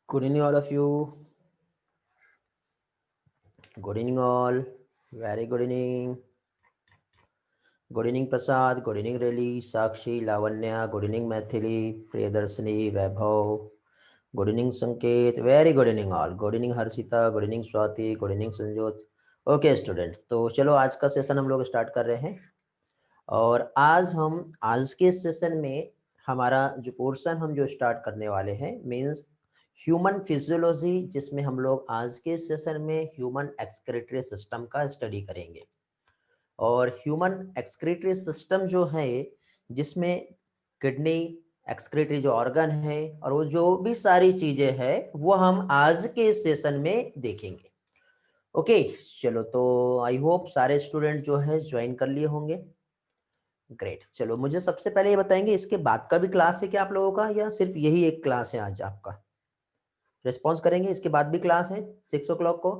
Good evening, all of you. Good evening, all. Very good evening. Good evening, Prasad. Good evening, Reli, Sakshi, Lavanya. Good evening, Maithili, Priyadarshini, Vaibhav. Good evening, Sanket. Very good evening, all. Good evening, Harshita. Good evening, Swati. Good evening, Sanjot. Okay students, तो चलो आज का session हम लोग start कर रहे हैं। और आज के सेशन में हमारा जो पोर्शन हम जो स्टार्ट करने वाले हैं मींस ह्यूमन फिजियोलॉजी, जिसमें हम लोग आज के सेशन में ह्यूमन एक्सक्रीटरी सिस्टम का स्टडी करेंगे। और ह्यूमन एक्सक्रीटरी सिस्टम जो है, जिसमें किडनी एक्सक्रीटरी जो ऑर्गन है और वो जो भी सारी चीजें हैं वो हम आज के सेशन में देखेंगे। ओके चलो, तो आई होप सारे स्टूडेंट जो है ज्वाइन कर लिए होंगे। ग्रेट। चलो मुझे सबसे पहले ये बताएंगे, इसके बाद का भी क्लास है क्या आप लोगों का, या सिर्फ यही एक क्लास है आज आपका? रिस्पॉन्स करेंगे, इसके बाद भी क्लास है 6 o'clock को?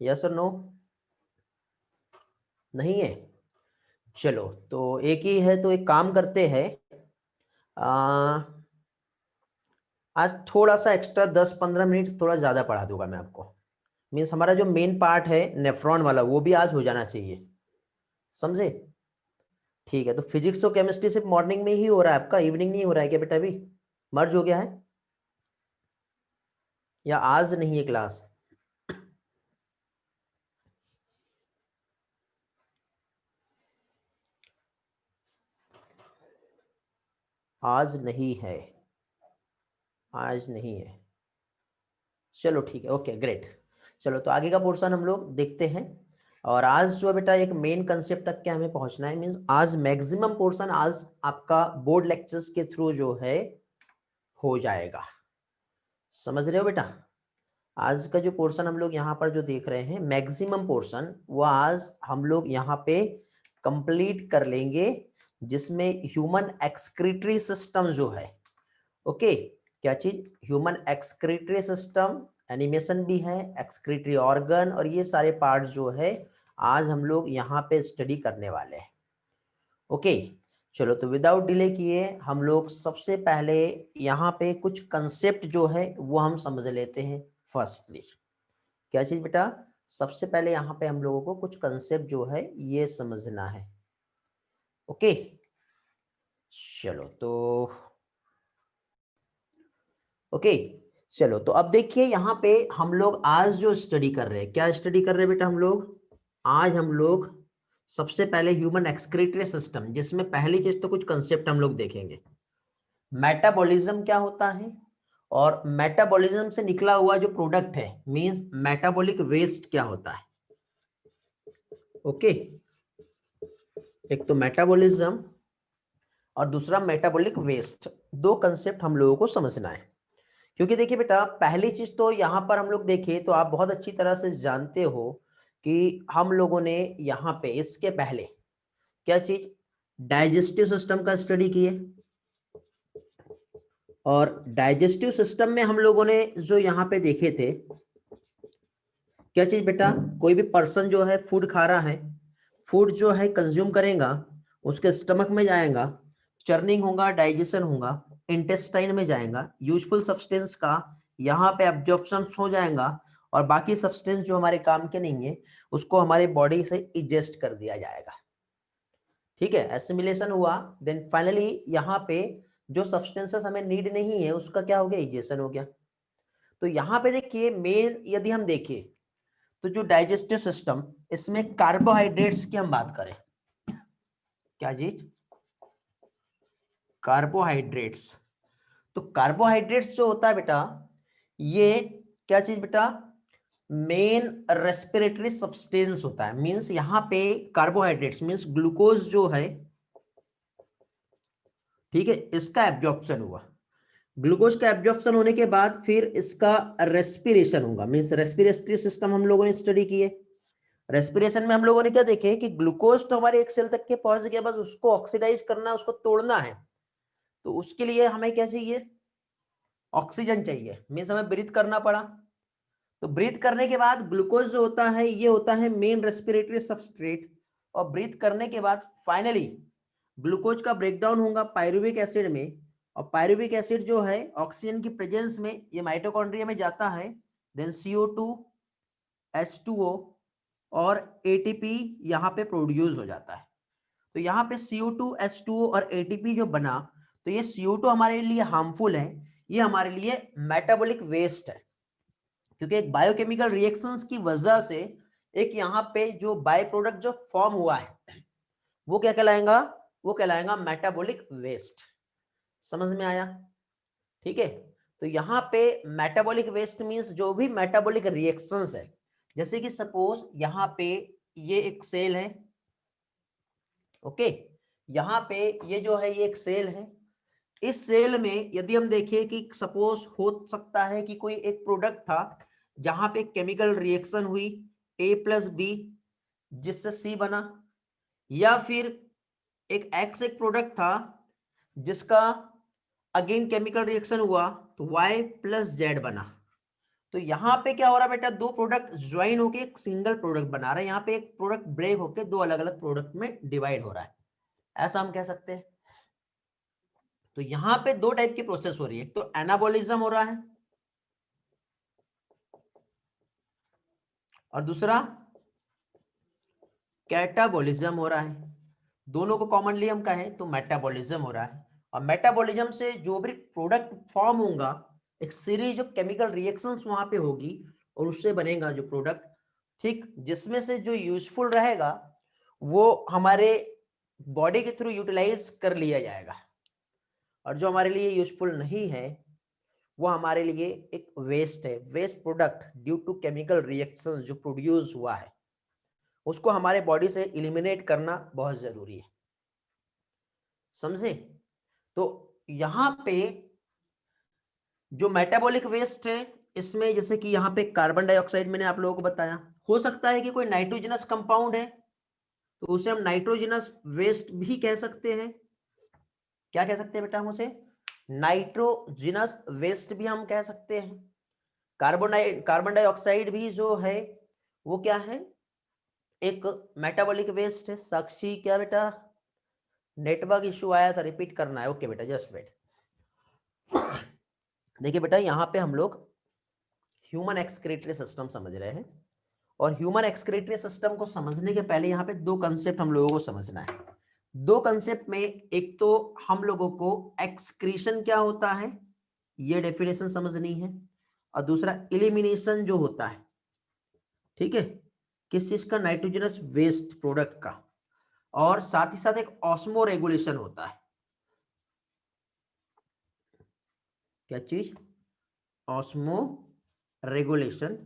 यस और नो? नहीं है? चलो तो एक ही है, तो एक काम करते हैं, आज थोड़ा सा एक्स्ट्रा 10-15 मिनट थोड़ा ज़्यादा पढ़ा दूंगा मैं आपको। मीन्स हमारा जो मेन पार्ट है नेफ्रॉन वाला वो भी आज हो जाना चाहिए, समझे? ठीक है, तो फिजिक्स और केमिस्ट्री सिर्फ मॉर्निंग में ही हो रहा है आपका, इवनिंग नहीं हो रहा है क्या बेटा? अभी मर्ज हो गया है या आज नहीं है क्लास? आज नहीं है, आज नहीं है। चलो ठीक है, ओके ग्रेट। चलो तो आगे का पोर्शन हम लोग देखते हैं। और आज जो बेटा एक मेन कंसेप्ट तक के हमें पहुंचना है, मींस आज मैक्सिमम पोर्शन आज आपका बोर्ड लेक्चर्स के थ्रू जो है हो जाएगा। समझ रहे हो बेटा? आज का जो पोर्शन हम लोग यहाँ पर जो देख रहे हैं मैक्सिमम पोर्शन, वो आज हम लोग यहाँ पे कंप्लीट कर लेंगे, जिसमें ह्यूमन एक्सक्रीटरी सिस्टम जो है, ओके क्या चीज? ह्यूमन एक्सक्रीटरी सिस्टम, एनिमेशन भी है, एक्सक्रीटरी ऑर्गन, और ये सारे पार्ट जो है आज हम लोग यहाँ पे स्टडी करने वाले हैं। ओके चलो, तो विदाउट डिले किए हम लोग सबसे पहले यहाँ पे कुछ कंसेप्ट जो है वो हम समझ लेते हैं। फर्स्टली क्या चीज बेटा? सबसे पहले यहाँ पे हम लोगों को कुछ कंसेप्ट जो है ये समझना है। ओके चलो तो ओके चलो, तो अब देखिए यहाँ पे हम लोग आज जो स्टडी कर रहे हैं, क्या स्टडी कर रहे हैं बेटा हम लोग? आज हम लोग सबसे पहले ह्यूमन एक्सक्रीटरी सिस्टम, जिसमें पहली चीज तो कुछ कंसेप्ट हम लोग देखेंगे। मेटाबॉलिज्म क्या होता है, और मेटाबॉलिज्म से निकला हुआ जो प्रोडक्ट है मींस मेटाबॉलिक वेस्ट क्या होता है। ओके एक तो मेटाबॉलिज्म और दूसरा मेटाबॉलिक वेस्ट, दो कंसेप्ट हम लोगों को समझना है। क्योंकि देखिए बेटा, पहली चीज तो यहाँ पर हम लोग देखें तो आप बहुत अच्छी तरह से जानते हो कि हम लोगों ने यहाँ पे इसके पहले क्या चीज, डाइजेस्टिव सिस्टम का स्टडी किए। और डाइजेस्टिव सिस्टम में हम लोगों ने जो यहाँ पे देखे थे क्या चीज बेटा, कोई भी पर्सन जो है फूड खा रहा है, फूड जो है कंज्यूम करेगा, उसके स्टमक में जाएगा, चर्निंग होगा, डाइजेशन होगा, इंटेस्टाइन में जाएगा, यूजफुल सब्सटेंस का यहाँ पे एब्जॉर्प्शन हो जाएगा, और बाकी सब्सटेंस जो हमारे काम के नहीं है उसको हमारे बॉडी से इजेस्ट कर दिया जाएगा। ठीक है, एसिमिलेशन हुआ, देन फाइनली यहाँ पे जो सब्सटेंसेस हमें नीड नहीं है उसका क्या हो गया, इजेशन हो गया। तो यहाँ पे देखिए मेन यदि हम देखें तो जो डाइजेस्टिव सिस्टम, इसमें कार्बोहाइड्रेट्स की हम बात करें, क्या चीज, कार्बोहाइड्रेट्स। तो कार्बोहाइड्रेट्स जो होता है बेटा, ये क्या चीज बेटा, मेन रेस्पिरेटरी सब्सटेंस होता है। मींस यहाँ पे कार्बोहाइड्रेट्स मींस ग्लूकोज जो है, ठीक है, इसका एब्जॉर्प्शन हुआ। ग्लूकोज का एब्जॉर्प्शन होने के बाद फिर इसका रेस्पिरेशन होगा। मींस रेस्पिरेटरी सिस्टम हम लोगों ने स्टडी किए। रेस्पिरेशन में हम लोगों ने क्या देखे कि ग्लूकोज तो हमारे एक सेल तक के पहुंच गया, बस उसको ऑक्सीडाइज करना, उसको तोड़ना है। तो उसके लिए हमें क्या चाहिए, ऑक्सीजन चाहिए। मीन्स हमें ब्रीथ करना पड़ा। तो ब्रीथ करने के बाद ग्लूकोज जो होता है ये होता है मेन रेस्पिरेटरी सबस्ट्रेट, और ब्रीथ करने के बाद फाइनली ग्लूकोज का ब्रेकडाउन होगा पायरुविक एसिड में, और पायरुविक एसिड जो है ऑक्सीजन की प्रेजेंस में ये माइटोकॉन्ड्रिया में जाता है, देन CO2 H2O और ATP यहाँ पे प्रोड्यूस हो जाता है। तो यहाँ पे CO2 H2O और ATP जो बना, तो ये CO2 हमारे लिए हार्मफुल है, ये हमारे लिए मेटाबॉलिक वेस्ट है, क्योंकि एक बायोकेमिकल रिएक्शंस की वजह से एक यहाँ पे जो बाय प्रोडक्ट जो फॉर्म हुआ है वो क्या कहलाएगा, वो कहलाएगा मेटाबॉलिक वेस्ट। समझ में आया? ठीक है, तो यहाँ पे मेटाबॉलिक वेस्ट मींस जो भी मेटाबॉलिक रिएक्शंस है, जैसे कि सपोज यहाँ पे ये एक सेल है, ओके, यहाँ पे ये जो है ये एक सेल है, इस सेल में यदि हम देखें कि सपोज हो सकता है कि कोई एक प्रोडक्ट था जहां पे केमिकल रिएक्शन हुई A+B जिससे C बना, या फिर एक X एक प्रोडक्ट था जिसका अगेन केमिकल रिएक्शन हुआ तो Y+Z बना। तो यहाँ पे क्या हो रहा है बेटा, दो प्रोडक्ट ज्वाइन होके एक सिंगल प्रोडक्ट बना रहा है, यहाँ पे एक प्रोडक्ट ब्रेक होके दो अलग अलग प्रोडक्ट में डिवाइड हो रहा है, ऐसा हम कह सकते हैं। तो यहाँ पे दो टाइप की प्रोसेस हो रही है, एक तो एनाबॉलिज्म हो रहा है और दूसरा कैटाबॉलिज्म हो रहा है। दोनों को कॉमनली हम कहें तो मेटाबॉलिज्म हो रहा है। और मेटाबॉलिज्म से जो भी प्रोडक्ट फॉर्म होगा, एक सीरीज ऑफ केमिकल रिएक्शंस वहां पे होगी और उससे बनेगा जो प्रोडक्ट, ठीक, जिसमें से जो यूजफुल रहेगा वो हमारे बॉडी के थ्रू यूटिलाइज कर लिया जाएगा, और जो हमारे लिए यूजफुल नहीं है वो हमारे लिए एक वेस्ट है, waste product due to chemical reactions जो प्रोड्यूस हुआ है, उसको हमारे बॉडी से इलिमिनेट करना बहुत जरूरी है। समझे? तो यहाँ पे जो मेटाबॉलिक वेस्ट है, इसमें जैसे कि यहाँ पे कार्बन डाइऑक्साइड मैंने आप लोगों को बताया, हो सकता है कि कोई नाइट्रोजनस कंपाउंड है तो उसे हम नाइट्रोजनस वेस्ट भी कह सकते हैं। क्या कह सकते हैं बेटा हम उसे? नाइट्रोजनस वेस्ट भी हम कह सकते हैं। कार्बन डाइऑक्साइड भी जो है वो क्या है, एक मेटाबॉलिक वेस्ट है। साक्षी क्या बेटा, नेटवर्क इशू आया था, रिपीट करना है। ओके बेटा, जस्ट वेट। देखिए बेटा, यहाँ पे हम लोग ह्यूमन एक्सक्रीटरी सिस्टम समझ रहे हैं, और ह्यूमन एक्सक्रीटरी सिस्टम को समझने के पहले यहाँ पे दो कंसेप्ट हम लोगों को समझना है। दो कंसेप्ट में एक तो हम लोगों को एक्सक्रीशन क्या होता है ये डेफिनेशन समझनी है, और दूसरा इलिमिनेशन जो होता है, ठीक है, किस चीज का, नाइट्रोजनस वेस्ट प्रोडक्ट का, और साथ ही साथ एक ऑस्मो रेगुलेशन होता है। क्या चीज? Osmo regulation.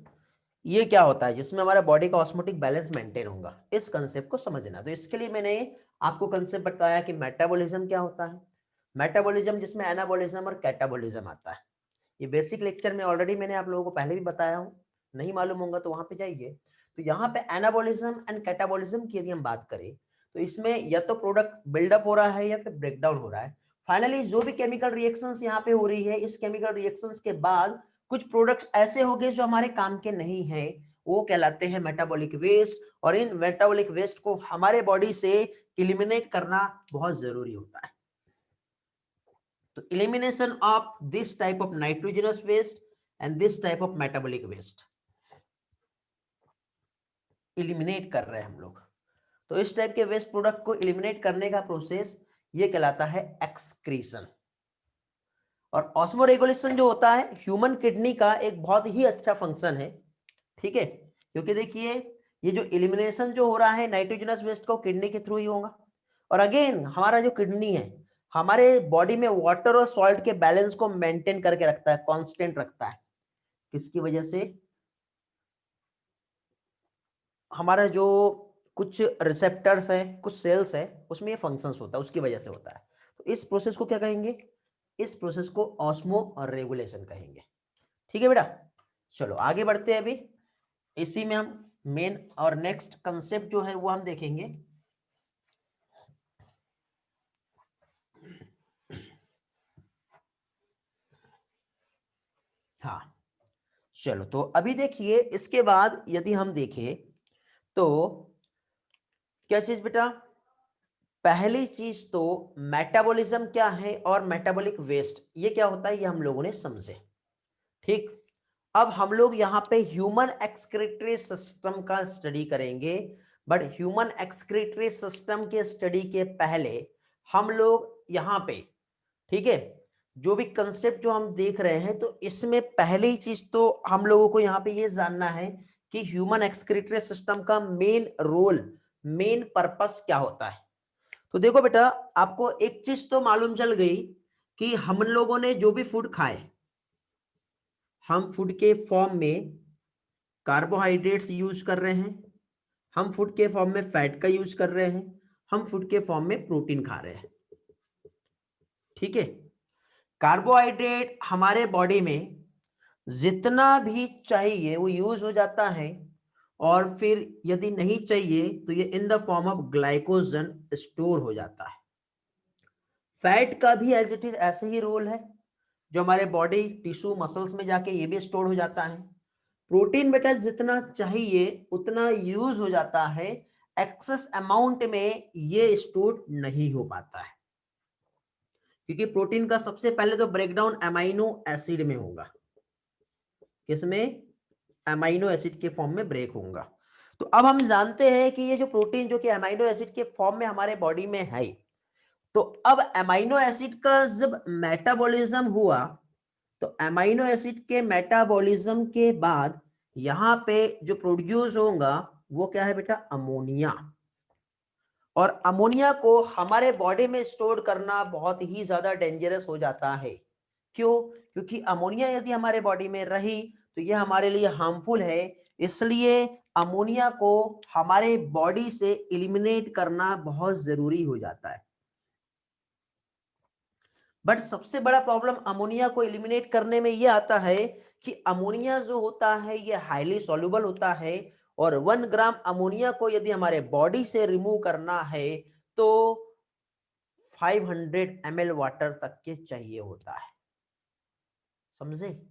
ये क्या होता है, जिसमें हमारा बॉडी का ऑस्मोटिक बैलेंस मेंटेन होगा। इस कंसेप्ट को समझना, तो इसके लिए मैंने आपको कंसेप्ट बताया कि मेटाबॉलिज्म क्या होता है, मेटाबॉलिज्म जिसमें एनाबॉलिज्म और कैटाबॉलिज्म आता है। ये बेसिक लेक्चर में ऑलरेडी मैंने आप लोगों को पहले भी बताया हूँ, नहीं मालूम होगा तो वहां पे जाइए। तो यहाँ पे एनाबॉलिज्म एंड कैटाबॉलिज्म की यदि हम बात करें तो इसमें या तो प्रोडक्ट बिल्डअप हो रहा है या फिर ब्रेकडाउन हो रहा है। फाइनली जो भी केमिकल रिएक्शंस यहाँ पे हो रही है, इस केमिकल रिएक्शंस के बाद कुछ प्रोडक्ट्स ऐसे हो गए जो हमारे काम के नहीं है, वो कहलाते हैं मेटाबॉलिक वेस्ट। और इन मेटाबॉलिक वेस्ट को हमारे बॉडी से इलिमिनेट करना बहुत जरूरी होता है। तो elimination of this type of nitrogenous waste and this type of metabolic waste eliminate कर रहे हैं हम लोग। तो इस टाइप के वेस्ट प्रोडक्ट को eliminate करने का प्रोसेस ये कहलाता है एक्सक्रीशन। और ऑस्मो रेगुलेशन जो होता है ह्यूमन किडनी का एक बहुत ही अच्छा फंक्शन है, ठीक है, क्योंकि देखिए ये जो एलिमिनेशन जो हो रहा है नाइट्रोजनस वेस्ट को किडनी के थ्रू ही होगा। और अगेन हमारा जो किडनी है हमारे बॉडी में वाटर और सॉल्ट के बैलेंस को मेंटेन करके रखता है, कांस्टेंट रखता है। किसकी वजह से? हमारा जो कुछ रिसेप्टर्स है, कुछ सेल्स है, उसमें ये फंक्शंस होता है, उसकी वजह से होता है। तो इस प्रोसेस को क्या कहेंगे? इस प्रोसेस को ऑस्मो रेगुलेशन कहेंगे। ठीक है बेटा, चलो आगे बढ़ते हैं। अभी इसी में हम मेन और नेक्स्ट कंसेप्ट जो है वो हम देखेंगे। हाँ चलो, तो अभी देखिए इसके बाद यदि हम देखें तो क्या चीज बेटा, पहली चीज तो मेटाबॉलिज्म क्या है और मेटाबॉलिक वेस्ट ये क्या होता है ये हम लोगों ने समझे। ठीक, अब हम लोग यहाँ पे ह्यूमन एक्सक्रीटरी सिस्टम का स्टडी करेंगे। बट ह्यूमन एक्सक्रीटरी सिस्टम के स्टडी के पहले हम लोग यहाँ पे, ठीक है, जो भी कंसेप्ट जो हम देख रहे हैं तो इसमें पहली चीज तो हम लोगों को यहाँ पे ये जानना है कि ह्यूमन एक्सक्रीटरी सिस्टम का मेन रोल, मेन पर्पस क्या होता है। तो देखो बेटा, आपको एक चीज तो मालूम चल गई कि हम लोगों ने जो भी फूड खाए, हम फूड के फॉर्म में कार्बोहाइड्रेट्स यूज कर रहे हैं, हम फूड के फॉर्म में फैट का यूज कर रहे हैं, हम फूड के फॉर्म में प्रोटीन खा रहे हैं। ठीक है, कार्बोहाइड्रेट हमारे बॉडी में जितना भी चाहिए वो यूज हो जाता है, और फिर यदि नहीं चाहिए तो ये in the form of glycogen store हो जाता है। फैट का भी एज इट इज ऐसे ही रोल है, जो हमारे बॉडी टिश्यू मसल्स में जाके ये भी स्टोर हो जाता है। प्रोटीन बेटा जितना चाहिए उतना यूज हो जाता है, एक्सेस अमाउंट में ये स्टोर नहीं हो पाता है, क्योंकि प्रोटीन का सबसे पहले तो ब्रेकडाउन अमाइनो एसिड में होगा। किसमें? अमाइनो एसिड के फॉर्म में ब्रेक होगा। तो अब हम जानते हैं कि ये जो प्रोटीन जो कि अमाइनो एसिड के फॉर्म में हमारे बॉडी में है, तो अब अमाइनो एसिड का जब मेटाबॉलिज्म हुआ तो अमाइनो एसिड के मेटाबॉलिज्म के बाद यहां पे जो प्रोड्यूस होगा वो क्या है बेटा? अमोनिया। और अमोनिया को हमारे बॉडी में स्टोर करना बहुत ही ज्यादा डेंजरस हो जाता है। क्यों? क्योंकि अमोनिया यदि हमारे बॉडी में रही तो यह हमारे लिए हार्मफुल है, इसलिए अमोनिया को हमारे बॉडी से एलिमिनेट करना बहुत जरूरी हो जाता है। बट सबसे बड़ा प्रॉब्लम अमोनिया को एलिमिनेट करने में यह आता है कि अमोनिया जो होता है ये हाईली सॉल्युबल होता है, और 1 ग्राम अमोनिया को यदि हमारे बॉडी से रिमूव करना है तो 500 ml वाटर तक के चाहिए होता है। समझे?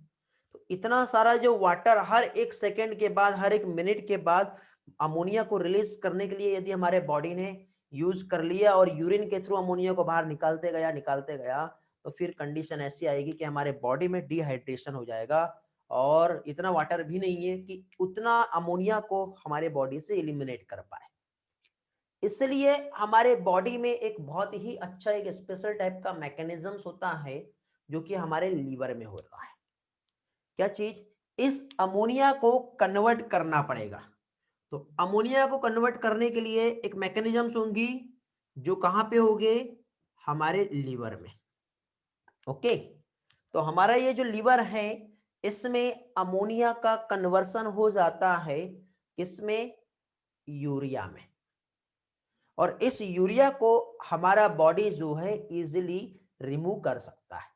तो इतना सारा जो वाटर हर एक सेकेंड के बाद, हर एक मिनट के बाद अमोनिया को रिलीज करने के लिए यदि हमारे बॉडी ने यूज कर लिया और यूरिन के थ्रू अमोनिया को बाहर निकालते गया तो फिर कंडीशन ऐसी आएगी कि हमारे बॉडी में डिहाइड्रेशन हो जाएगा, और इतना वाटर भी नहीं है कि उतना अमोनिया को हमारे बॉडी से एलिमिनेट कर पाए। इसलिए हमारे बॉडी में एक बहुत ही अच्छा एक स्पेशल टाइप का मैकेनिज्म होता है जो कि हमारे लीवर में हो रहा है। क्या चीज? इस अमोनिया को कन्वर्ट करना पड़ेगा। तो अमोनिया को कन्वर्ट करने के लिए एक मैकेनिज्म होंगी जो कहां पे होंगे? हमारे लीवर में। ओके, तो हमारा ये जो लीवर है इसमें अमोनिया का कन्वर्सन हो जाता है, किसमें? यूरिया में। और इस यूरिया को हमारा बॉडी जो है इजीली रिमूव कर सकता है।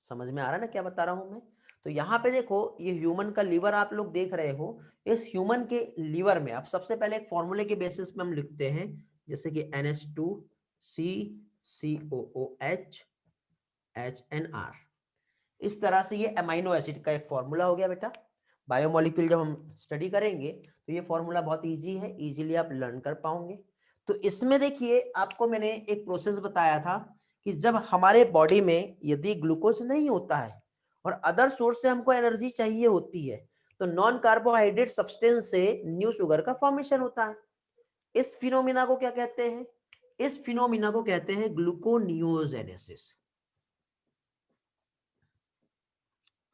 समझ में आ रहा है ना क्या बता रहा हूं मैं? तो यहां पे देखो, ये ह्यूमन का लीवर आप लोग देख रहे हो। इस ह्यूमन के लीवर में अब सबसे पहले एक फॉर्मूले के बेसिस पे हम लिखते हैं, जैसे कि NH2CCOOH HNR। इस तरह से ये अमाइनो एसिड का एक फॉर्मूला हो गया बेटा। बायोमोलिक्यूल जब हम स्टडी करेंगे तो ये फॉर्मूला बहुत इजी है, इजीली आप लर्न कर पाओगे। तो इसमें देखिए, आपको मैंने एक प्रोसेस बताया था कि जब हमारे बॉडी में यदि ग्लूकोज नहीं होता है और अदर सोर्स से हमको एनर्जी चाहिए होती है, तो नॉन कार्बोहाइड्रेट सब्सटेंस से न्यू शुगर का फॉर्मेशन होता है। इस फिनोमिना को क्या कहते हैं? इस फिनोमिना को कहते हैं ग्लूकोनियोजेनेसिस।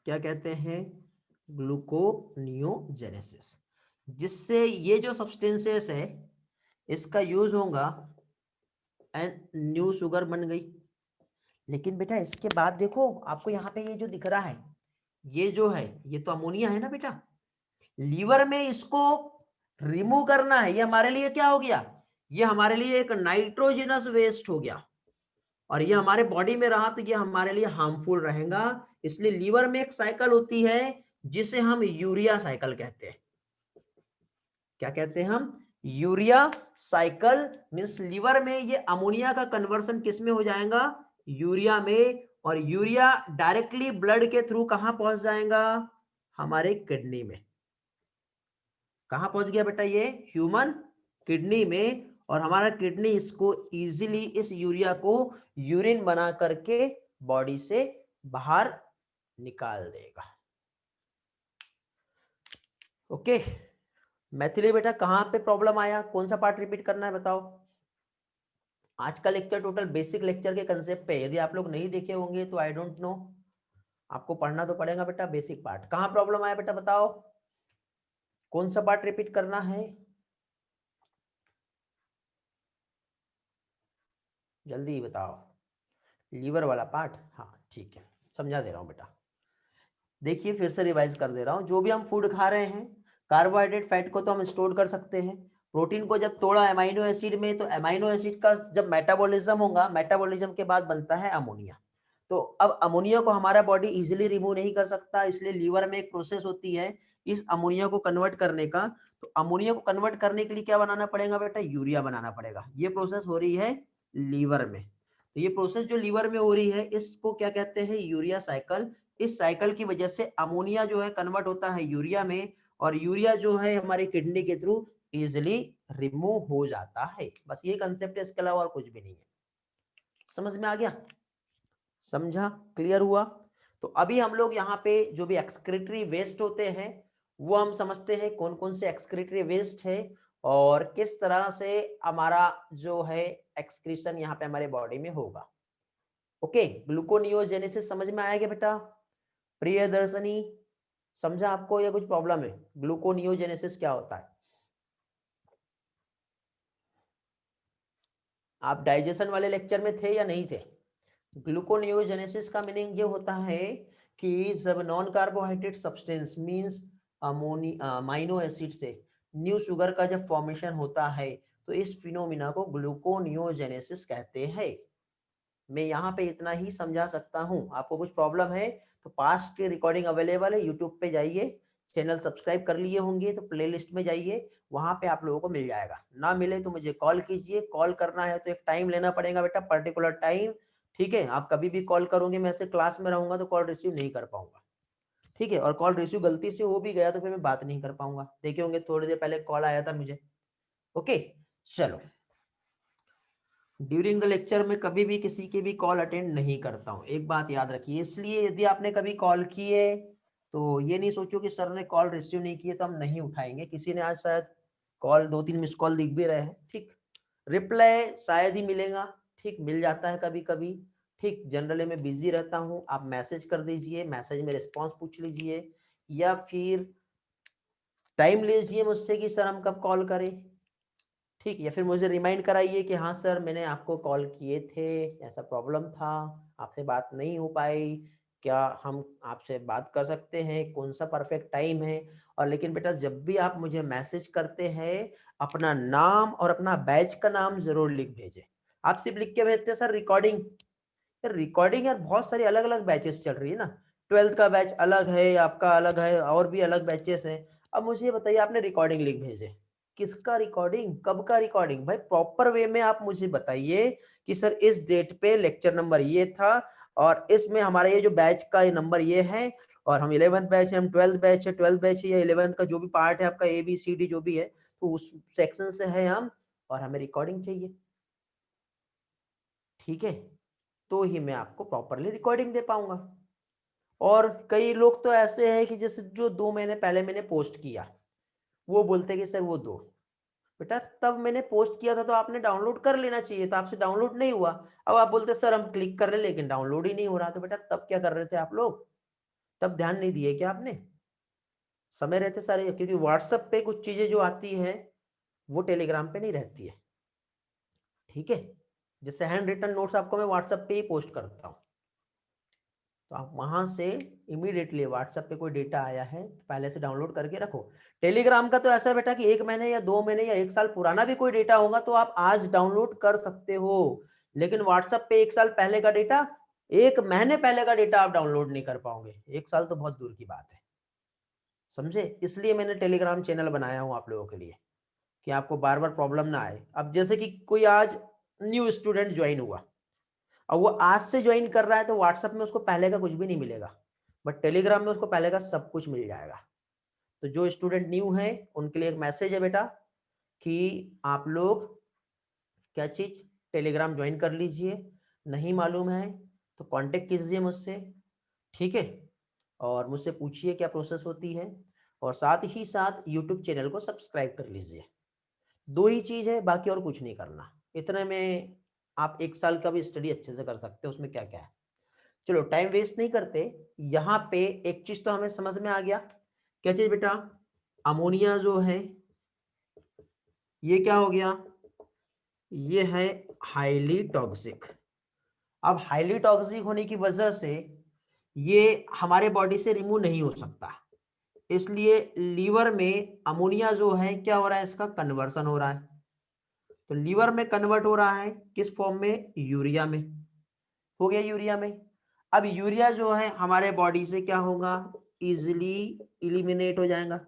क्या कहते हैं? ग्लूकोनियोजेनेसिस। जिससे ये जो सब्सटेंसेस है इसका यूज होगा एंड न्यू शुगर बन गई। लेकिन बेटा इसके बाद देखो, आपको यहाँ पे ये जो दिख रहा है, ये जो है ये तो अमोनिया है ना बेटा। लीवर में इसको रिमूव करना है, ये हमारे लिए क्या हो गया? ये हमारे लिए एक नाइट्रोजनस वेस्ट हो गया, और ये हमारे बॉडी में रहा तो ये हमारे लिए हार्मफुल रहेगा। इसलिए लीवर में एक साइकिल होती है जिसे हम यूरिया साइकिल कहते हैं। क्या कहते हैं हम? Urea cycle. मींस लीवर में ये अमोनिया का कन्वर्सन किस में हो जाएगा? यूरिया में। और यूरिया डायरेक्टली ब्लड के थ्रू कहां पहुंच जाएगा? हमारे किडनी में। कहां पहुंच गया बेटा? ये ह्यूमन किडनी में। और हमारा किडनी इसको इजीली इस यूरिया को यूरिन बना करके बॉडी से बाहर निकाल देगा। ओके, मैथिली बेटा कहां पे प्रॉब्लम आया, कौन सा पार्ट रिपीट करना है बताओ। आज का लेक्चर टोटल बेसिक लेक्चर के कंसेप्ट पे, यदि आप लोग नहीं देखे होंगे तो आई डोंट नो, आपको पढ़ना तो पड़ेगा बेटा बेसिक पार्ट। कहां प्रॉब्लम आया बेटा बताओ, कौन सा पार्ट रिपीट करना है, जल्दी बताओ। लीवर वाला पार्ट, हाँ ठीक है, समझा दे रहा हूं बेटा। देखिए फिर से रिवाइज कर दे रहा हूं, जो भी हम फूड खा रहे हैं, कार्बोहाइड्रेट फैट को तो हम स्टोर कर सकते हैं, प्रोटीन को जब तोड़ा अमाइनो एसिड में, तो अमाइनो एसिड का जब मेटाबॉलिज्म होगा, मेटाबॉलिज्म के बाद बनता है अमोनिया। तो अब अमोनिया को हमारा बॉडी इजीली रिमूव नहीं कर सकता, इसलिए लीवर में एक प्रोसेस होती है इस अमोनिया को कन्वर्ट करने का। तो अमोनिया को कन्वर्ट करने के लिए क्या बनाना पड़ेगा बेटा, यूरिया बनाना पड़ेगा। ये प्रोसेस हो रही है लीवर में। तो ये प्रोसेस जो लीवर में हो रही है इसको क्या कहते हैं, यूरिया साइकिल। इस साइकिल की वजह से अमोनिया जो है कन्वर्ट होता है यूरिया में, और यूरिया जो है हमारी किडनी के थ्रू इजिली रिमूव हो जाता है। बस ये कंसेप्ट है, इसके अलावा और कुछ भी नहीं है। समझ में आ गया, समझा, क्लियर हुआ। तो अभी हम लोग यहाँ पे जो भी एक्सक्रीटरी वेस्ट होते हैं वो हम समझते हैं कौन कौन से एक्सक्रीटरी वेस्ट है, और किस तरह से हमारा जो है एक्सक्रीशन यहाँ पे हमारे बॉडी में होगा। ओके, ग्लूकोनियोजेनेसिस समझ में आया क्या बेटा, प्रियदर्शनी समझा आपको या कुछ प्रॉब्लम है, ग्लूकोनियोजेनेसिस क्या होता है। आप डाइजेशन वाले लेक्चर में थे या नहीं थे। ग्लूकोनियोजेनेसिस का मीनिंग ये होता है कि जब non carbohydrate substance means amino acid से न्यू शुगर का जब फॉर्मेशन होता है, तो इस फिनोमिना को ग्लूकोनियोजेनेसिस कहते हैं। मैं यहाँ पे इतना ही समझा सकता हूँ। आपको कुछ प्रॉब्लम है तो पास्ट की रिकॉर्डिंग अवेलेबल है, यूट्यूब पे जाइए, चैनल सब्सक्राइब कर लिए होंगे तो प्लेलिस्ट में जाइए, वहां पे आप लोगों को मिल जाएगा। ना मिले तो मुझे कॉल कीजिए, कॉल करना है तो एक टाइम लेना पड़ेगा बेटा, पर्टिकुलर टाइम। ठीक है, आप कभी भी कॉल करोगे, मैं ऐसे क्लास में रहूंगा तो कॉल रिसीव नहीं कर पाऊंगा। ठीक है, और कॉल रिसीव गलती से हो भी गया तो फिर मैं बात नहीं कर पाऊंगा। देखे होंगे थोड़ी देर पहले कॉल आया था मुझे। ओके, चलो, ड्यूरिंग द लेक्चर में कभी भी किसी की भी कॉल अटेंड नहीं करता हूँ, एक बात याद रखिए। इसलिए यदि आपने कभी कॉल किए तो ये नहीं सोचो कि सर ने कॉल रिसीव नहीं किए तो हम नहीं उठाएंगे। किसी ने आज शायद कॉल 2-3 मिस कॉल दिख भी रहे हैं, ठीक, रिप्लाई शायद ही मिलेगा, ठीक, मिल जाता है कभी कभी, ठीक। जनरली मैं बिजी रहता हूँ, आप मैसेज कर दीजिए, मैसेज में रिस्पॉन्स पूछ लीजिए, या फिर टाइम लीजिए मुझसे कि सर हम कब कॉल करें, ठीक, या फिर मुझे रिमाइंड कराइए कि हाँ सर मैंने आपको कॉल किए थे, ऐसा प्रॉब्लम था, आपसे बात नहीं हो पाई, क्या हम आपसे बात कर सकते हैं, कौन सा परफेक्ट टाइम है। और लेकिन बेटा जब भी आप मुझे मैसेज करते हैं, अपना नाम और अपना बैच का नाम जरूर लिख भेजें। आप सिर्फ लिख के भेजते हैं सर रिकॉर्डिंग, यार रिकॉर्डिंग यार बहुत सारी अलग अलग बैचेस चल रही है ना, 12th का बैच अलग है, आपका अलग है, और भी अलग बैचेस हैं। अब मुझे ये बताइए, आपने रिकॉर्डिंग लिंक भेजे, किसका रिकॉर्डिंग, कब का रिकॉर्डिंग, भाई प्रॉपर वे में आप मुझे बताइए कि सर इस डेट पे लेक्चर नंबर ये था, और इसमें हमारा ये जो बैच का ये नंबर ये है, और हम 11th बैच है, हम 12th बैच है, 12th बैच है, या 11th का जो भी पार्ट है आपका ABCD जो भी है, तो उस सेक्शन से है हम, और हमें रिकॉर्डिंग चाहिए। ठीक है, तो ही मैं आपको प्रॉपरली रिकॉर्डिंग दे पाऊंगा। और कई लोग तो ऐसे हैं कि जैसे जो 2 महीने पहले मैंने पोस्ट किया, वो बोलते हैं कि सर वो दो, बेटा तब मैंने पोस्ट किया था तो आपने डाउनलोड कर लेना चाहिए था, आपसे डाउनलोड नहीं हुआ। अब आप बोलते सर हम क्लिक कर रहे लेकिन डाउनलोड ही नहीं हो रहा, तो बेटा तब क्या कर रहे थे आप लोग, तब ध्यान नहीं दिए क्या आपने, समय रहते सारे, क्योंकि व्हाट्सएप पे कुछ चीजें जो आती है वो टेलीग्राम पे नहीं रहती है। ठीक है, जैसे हैंड रिटन नोट्स आपको मैं व्हाट्सएप पे ही पोस्ट करता हूँ, तो आप वहां से इमीडिएटली व्हाट्सएप पे कोई डेटा आया है तो पहले से डाउनलोड करके रखो। टेलीग्राम का तो ऐसा है बेटा कि 1 महीने या 2 महीने या 1 साल पुराना भी कोई डेटा होगा तो आप आज डाउनलोड कर सकते हो, लेकिन व्हाट्सएप पे 1 साल पहले का डेटा, 1 महीने पहले का डेटा आप डाउनलोड नहीं कर पाओगे, 1 साल तो बहुत दूर की बात है। समझे, इसलिए मैंने टेलीग्राम चैनल बनाया हूँ आप लोगों के लिए, कि आपको बार बार प्रॉब्लम ना आए। अब जैसे कि कोई आज न्यू स्टूडेंट ज्वाइन हुआ, अब वो आज से ज्वाइन कर रहा है तो व्हाट्सएप में उसको पहले का कुछ भी नहीं मिलेगा, बट टेलीग्राम में उसको पहले का सब कुछ मिल जाएगा। तो जो स्टूडेंट न्यू है उनके लिए एक मैसेज है बेटा, कि आप लोग क्या चीज, टेलीग्राम ज्वाइन कर लीजिए, नहीं मालूम है तो कांटेक्ट कीजिए मुझसे, ठीक है, और मुझसे पूछिए क्या प्रोसेस होती है, और साथ ही साथ यूट्यूब चैनल को सब्सक्राइब कर लीजिए। 2 ही चीज है, बाकी और कुछ नहीं करना। इतने में आप 1 साल का भी स्टडी अच्छे से कर सकते हो, उसमें क्या क्या है। चलो टाइम वेस्ट नहीं करते, यहाँ पे एक चीज तो हमें समझ में आ गया। क्या चीज बेटा, अमोनिया जो है ये क्या हो गया, ये है हाईली टॉक्सिक। अब हाईली टॉक्सिक होने की वजह से ये हमारे बॉडी से रिमूव नहीं हो सकता, इसलिए लीवर में अमोनिया जो है क्या हो रहा है, इसका कन्वर्सन हो रहा है। तो लीवर में कन्वर्ट हो रहा है किस फॉर्म में, यूरिया में, हो गया यूरिया में। अब यूरिया जो है हमारे बॉडी से क्या होगा, इजिली इलिमिनेट हो जाएगा।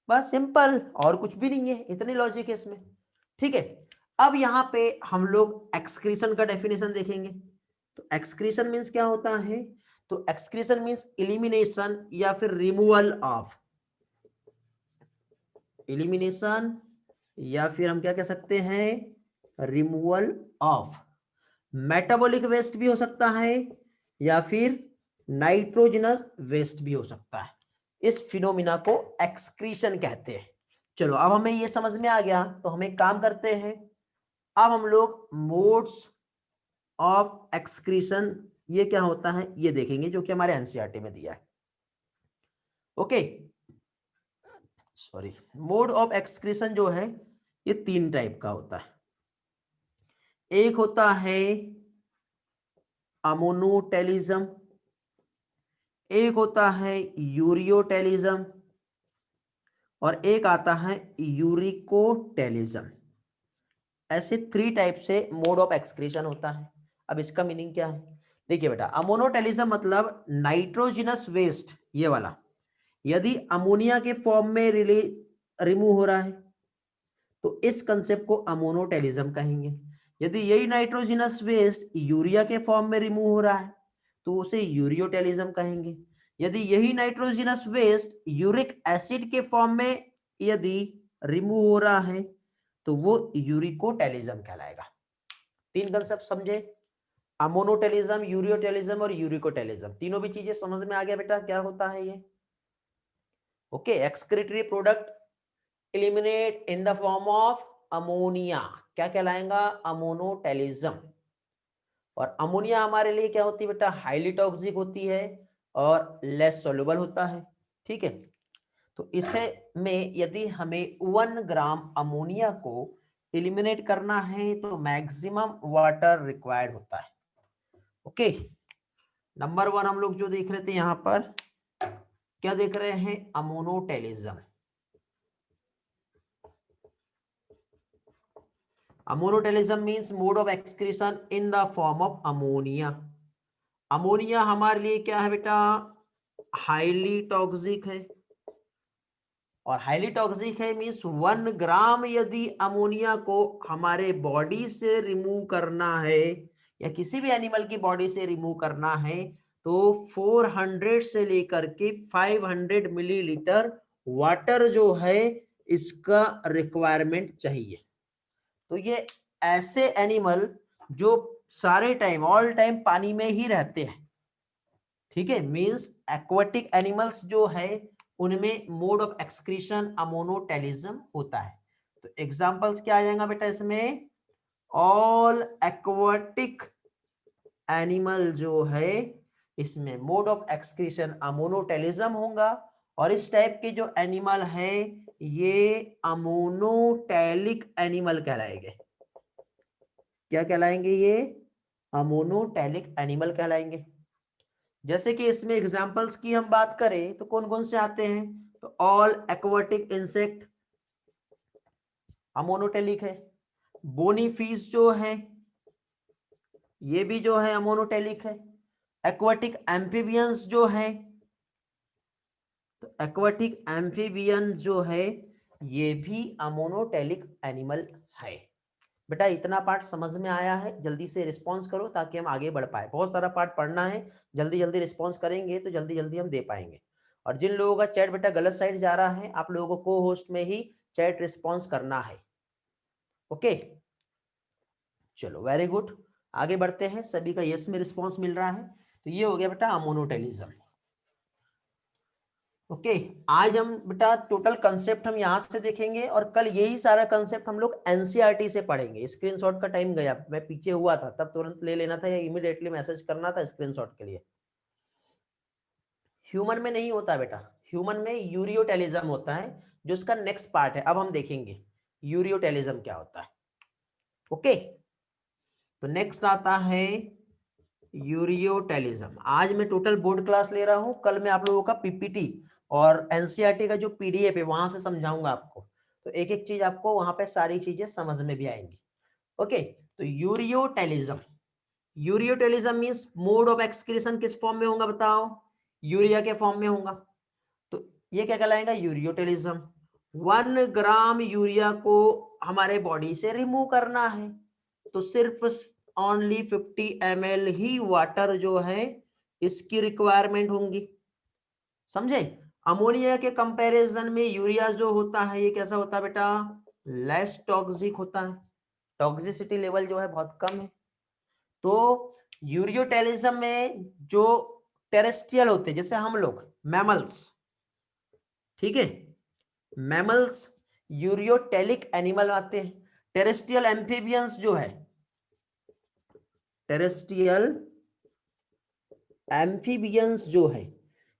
बस सिंपल, और कुछ भी नहीं है, इतनी लॉजिक है इसमें, ठीक है। अब यहाँ पे हम लोग एक्सक्रीशन का डेफिनेशन देखेंगे। तो एक्सक्रीशन मीन्स क्या होता है, तो एक्सक्रीशन मीन्स इलिमिनेशन या फिर रिमूवल ऑफ, इलिमिनेशन या फिर हम क्या कह सकते हैं, रिमूवल ऑफ। मेटाबॉलिक वेस्ट भी हो सकता है या फिर नाइट्रोजनस वेस्ट भी हो सकता है। इस फिनोमिना को एक्सक्रीशन कहते हैं। चलो अब हमें ये समझ में आ गया, तो हम एक काम करते हैं, अब हम लोग मोड्स ऑफ एक्सक्रीशन ये क्या होता है ये देखेंगे, जो कि हमारे एनसीईआरटी में दिया है। Okay, sorry, mode of excretion जो है ये 3 टाइप का होता है। एक होता है अमोनोटेलिज्म, एक होता है यूरियोटेलिज्म, और एक आता है यूरिकोटेलिज्म। ऐसे 3 टाइप से मोड ऑफ एक्सक्रीशन होता है। अब इसका मीनिंग क्या है, देखिए बेटा, अमोनोटेलिज्म मतलब नाइट्रोजनस वेस्ट, ये वाला यदि अमोनिया के फॉर्म में रिमूव हो रहा है तो इस कंसेप्ट को अमोनोटेलिज्म कहेंगे। यदि यही नाइट्रोजनस वेस्ट यूरिया के फॉर्म में रिमूव हो रहा है तो उसे यूरियोटेलिज्म कहेंगे। यदि यही नाइट्रोजनस वेस्ट यूरिक एसिड के फॉर्म में यदि रिमूव हो रहा है तो वो यूरिकोटेलिज्म कहलाएगा। 3 कंसेप्ट समझे, अमोनोटेलिज्म, यूरियोटेलिज्म और यूरिकोटेलिज्म। तीनों भी चीजें समझ में आ गया बेटा क्या होता है ये। Okay, excretory product eliminate in the form of ammonia क्या कहलाएगा, अमोनोटेलिज्म। और अमोनिया हमारे लिए क्या होती है बेटा, हाईली टॉक्सिक होती है और लेस सोल्यूबल होता है, ठीक है। तो इसे में यदि हमें 1 ग्राम अमोनिया को एलिमिनेट करना है तो मैक्सिमम वाटर रिक्वायर्ड होता है। ओके, नंबर 1 हम लोग जो देख रहे थे यहां पर क्या देख रहे हैं, ammonotelism. Ammonotelism means mode of excretion in the form of ammonia. Ammonia हमारे लिए क्या है बेटा, हाईली टॉक्सिक है, और हाईली टॉक्सिक है मींस 1 ग्राम यदि अमोनिया को हमारे बॉडी से रिमूव करना है या किसी भी एनिमल की बॉडी से रिमूव करना है तो 400 से लेकर के 500 मिलीलीटर वाटर जो है इसका रिक्वायरमेंट चाहिए। तो ये ऐसे एनिमल जो सारे टाइम ऑल टाइम पानी में ही रहते हैं, ठीक है, मींस एक्वाटिक एनिमल्स जो है उनमें मोड ऑफ एक्सक्रीशन अमोनोटेलिज्म होता है। तो एग्जांपल्स क्या आ जाएगा बेटा इसमें, ऑल एक्वाटिक एनिमल जो है इसमें मोड ऑफ एक्सक्रीशन अमोनोटेलिज्म होगा, और इस टाइप के जो एनिमल है ये अमोनोटेलिक एनिमल कहलाएंगे। क्या कहलाएंगे ये, अमोनोटेलिक एनिमल कहलाएंगे। जैसे कि इसमें एग्जांपल्स की हम बात करें तो कौन कौन से आते हैं, तो ऑल एक्वाटिक इंसेक्ट अमोनोटेलिक है, बोनी फिश जो है ये भी जो है अमोनोटेलिक है, एक्वाटिक एम्फीबियंस जो है, तो एक्वाटिक एम्फीबियन जो है ये भी अमोनोटेलिक एनिमल है। बेटा इतना पार्ट समझ में आया है, जल्दी से रिस्पॉन्स करो ताकि हम आगे बढ़ पाए, बहुत सारा पार्ट पढ़ना है, जल्दी जल्दी रिस्पॉन्स करेंगे तो जल्दी जल्दी हम दे पाएंगे। और जिन लोगों का चैट बेटा गलत साइड जा रहा है आप लोगों को होस्ट में ही चैट रिस्पॉन्स करना है, ओके, चलो वेरी गुड, आगे बढ़ते हैं। सभी का यस में रिस्पॉन्स मिल रहा है। तो ये हो गया बेटा अमोनोटेलिज्म। ओके, आज हम बेटा टोटल कंसेप्ट हम यहां से देखेंगे और कल यही सारा कंसेप्ट हम लोग एनसीईआरटी से पढ़ेंगे। स्क्रीनशॉट का टाइम गया, मैं पीछे हुआ था तब तुरंत ले लेना था या इमीडिएटली मैसेज करना था स्क्रीनशॉट के लिए। ह्यूमन में नहीं होता बेटा, ह्यूमन में यूरियोटेलिज्म होता है जो इसका नेक्स्ट पार्ट है। अब हम देखेंगे यूरियोटेलिज्म क्या होता है। ओके, तो नेक्स्ट आता है यूरियोटेलिज्म। आज मैं टोटल बोर्ड क्लास ले रहा हूं, कल मैं आप लोगों का पीपीटी और एनसीईआरटी का जो पीडीएफ है वहां से समझाऊंगा आपको। तो एक एक चीज आपको वहां पे सारी चीजें समझ में भी आएंगी। ओके, तो ureotelism, ureotelism means mode of excretion किस फॉर्म में होगा बताओ? यूरिया के फॉर्म में होगा। तो ये क्या कहलाएगा? यूरियोटेलिज्म। 1 ग्राम यूरिया को हमारे बॉडी से रिमूव करना है तो सिर्फ ओनली 50 ml ही वाटर जो है इसकी रिक्वायरमेंट होंगी। समझे? अमोनिया के कंपैरिजन में यूरिया जो होता है ये कैसा होता है बेटा? लेस टॉक्सिक होता है, टॉक्सिसिटी लेवल जो है बहुत कम है। तो यूरियोटेलिज्म में जो टेरेस्ट्रियल होते हैं जैसे हम लोग मैमल्स, ठीक है, मैमल्स यूरियोटेलिक एनिमल आते हैं। टेरेस्ट्रियल एम्फीबियंस जो है, टेरेस्ट्रियल एम्फीबियंस जो है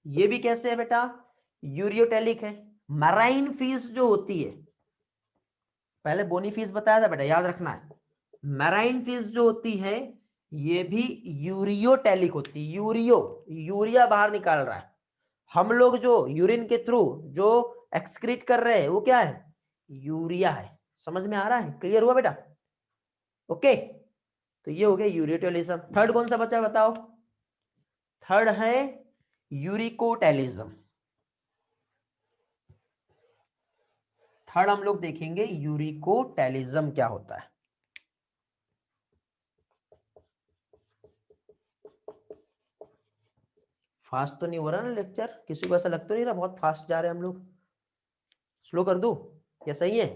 ये भी कैसे है बेटा? यूरियोटेलिक है। मराइन फिश जो होती है, पहले बोनी फिश बताया था बेटा, याद रखना है। मैराइन फिश जो होती है ये भी यूरियोटेलिक होती है। यूरिया बाहर निकाल रहा है। हम लोग जो यूरिन के थ्रू जो एक्सक्रीट कर रहे हैं वो क्या है? यूरिया है। समझ में आ रहा है? क्लियर हुआ बेटा? ओके, तो ये हो गया यूरियोटेलिज्म। थर्ड कौन सा बचा बताओ? थर्ड है यूरिकोटेलिज्म। थर्ड हम लोग देखेंगे यूरिकोटेलिज्म क्या होता है। फास्ट तो नहीं हो रहा ना लेक्चर? किसी को ऐसा लग तो नहीं रहा बहुत फास्ट जा रहे हैं हम लोग? स्लो कर दूं या सही है?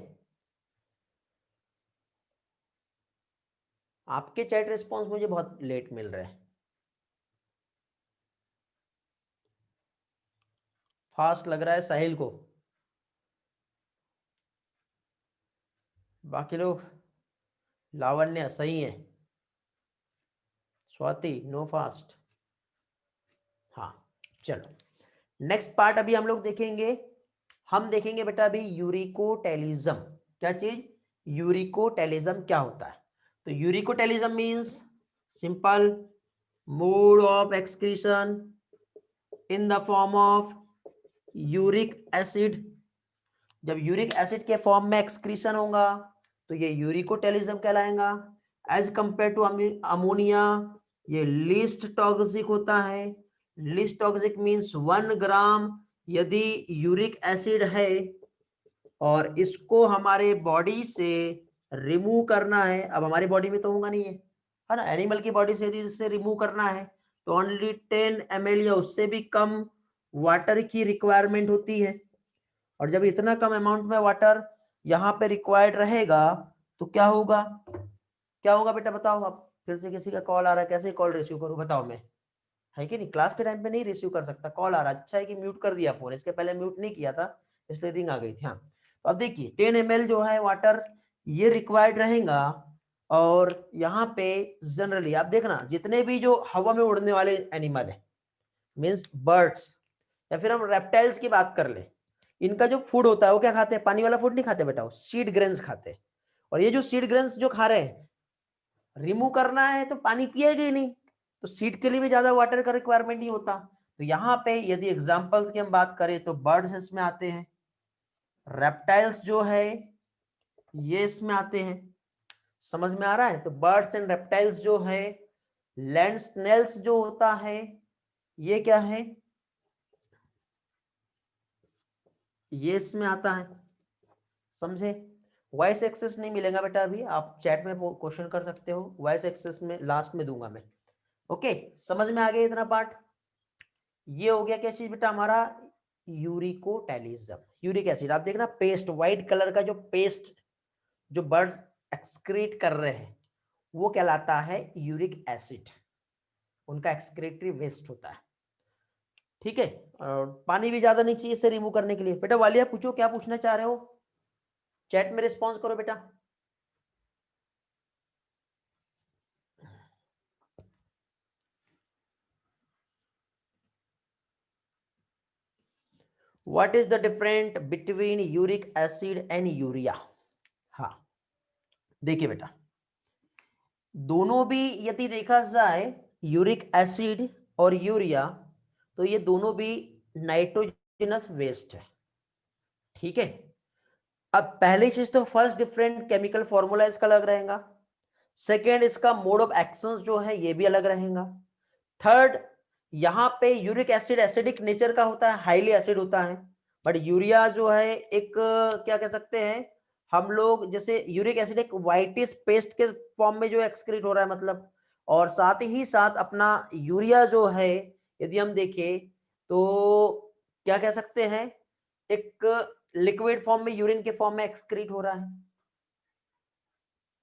आपके चैट रिस्पॉन्स मुझे बहुत लेट मिल रहे हैं। फास्ट लग रहा है साहिल को, बाकी लोग लावण्य सही है, स्वाति नो फास्ट। हाँ, चलो नेक्स्ट पार्ट अभी हम लोग देखेंगे। हम देखेंगे बेटा अभी यूरिकोटेलिज्म। क्या चीज? यूरिकोटेलिज्म क्या होता है? तो uricotelism means simple mode of excretion in the form of uric acid. जब यूरिक एसिड के फॉर्म में एक्सक्रीशन होगा तो ये यूरिकोटेलिज्म कहलाएगा। एज कंपेयर टू अमोनिया ये लीस्ट टॉक्सिक होता है। लीस्ट टॉक्सिक मींस 1 ग्राम यदि यूरिक एसिड है और इसको हमारे बॉडी से रिमूव करना है, अब हमारी बॉडी में तो होगा नहीं है ना, एनिमल की बॉडी से यदि इससे रिमूव करना है तो ओनली 10 ml या उससे भी कम वाटर की रिक्वायरमेंट होती है। और जब इतना कम अमाउंट में वाटर यहाँ पे रिक्वायर्ड रहेगा तो क्या होगा? क्या होगा बेटा बताओ? आप फिर से किसी का कॉल आ रहा है, कैसे कॉल रिसीव करूं बताओ? मैं है कि नहीं, क्लास के टाइम पे नहीं रिसीव कर सकता, कॉल आ रहा है। अच्छा है कि म्यूट कर दिया फोन, इसके पहले म्यूट नहीं किया था इसलिए रिंग आ गई थी। हाँ, तो अब देखिए 10 ml जो है वाटर ये रिक्वायर्ड रहेगा। और यहाँ पे जनरली आप देखना जितने भी जो हवा में उड़ने वाले एनिमल है मीन्स बर्ड्स या फिर हम रेप्टाइल्स की बात कर ले, इनका जो फूड होता है वो क्या खाते हैं? पानी वाला फूड नहीं खाते बेटा, वो सीड ग्रेन्स खाते हैं। और ये जो सीड ग्रेन्स जो खा रहे हैं रिमूव करना है तो पानी पिएगा ही नहीं, तो सीड के लिए भी ज्यादा वाटर का रिक्वायरमेंट नहीं होता। तो यहाँ पे यदि एग्जांपल्स की हम बात करें तो बर्ड्स इसमें आते हैं, रेप्टाइल्स जो है ये इसमें आते हैं। समझ में आ रहा है? तो बर्ड्स एंड रेप्टाइल्स जो है, लैंड स्नेल्स जो होता है ये क्या है? ये इसमें आता है। समझे? वॉइस एक्सेस नहीं मिलेगा बेटा, अभी आप चैट में क्वेश्चन कर सकते हो, वॉइस एक्सेस में लास्ट में दूंगा मैं। ओके, समझ में आ गया इतना पार्ट? ये हो गया क्या चीज बेटा हमारा? यूरिकोटेलिज्म। यूरिक एसिड आप देखना पेस्ट, व्हाइट कलर का जो पेस्ट जो बर्ड्स एक्सक्रीट कर रहे हैं वो कहलाता है यूरिक एसिड, उनका एक्सक्रीटरी वेस्ट होता है। ठीक है, और पानी भी ज्यादा नहीं चाहिए इसे रिमूव करने के लिए। बेटा वालिया पूछो, क्या पूछना चाह रहे हो, चैट में रिस्पॉन्स करो बेटा। What is the different between uric acid and urea? हाँ देखिए बेटा, दोनों भी यदि देखा जाए यूरिक एसिड और यूरिया, तो ये दोनों भी नाइट्रोजनस वेस्ट है। ठीक है, अब पहली चीज तो फर्स्ट डिफरेंट केमिकल फॉर्मूला इसका अलग रहेगा। सेकेंड, इसका मोड ऑफ एक्शन जो है ये भी अलग रहेगा। थर्ड, यहां पे यूरिक एसिड एसिडिक नेचर का होता है, हाईली एसिड होता है, बट यूरिया जो है एक क्या कह सकते हैं हम लोग, जैसे यूरिक एसिड एक व्हाइटिश पेस्ट के फॉर्म में जो एक्सक्रीट हो रहा है मतलब, और साथ ही साथ अपना यूरिया जो है यदि हम देखें तो क्या कह सकते हैं, एक लिक्विड फॉर्म में, यूरिन के फॉर्म में एक्सक्रीट हो रहा है।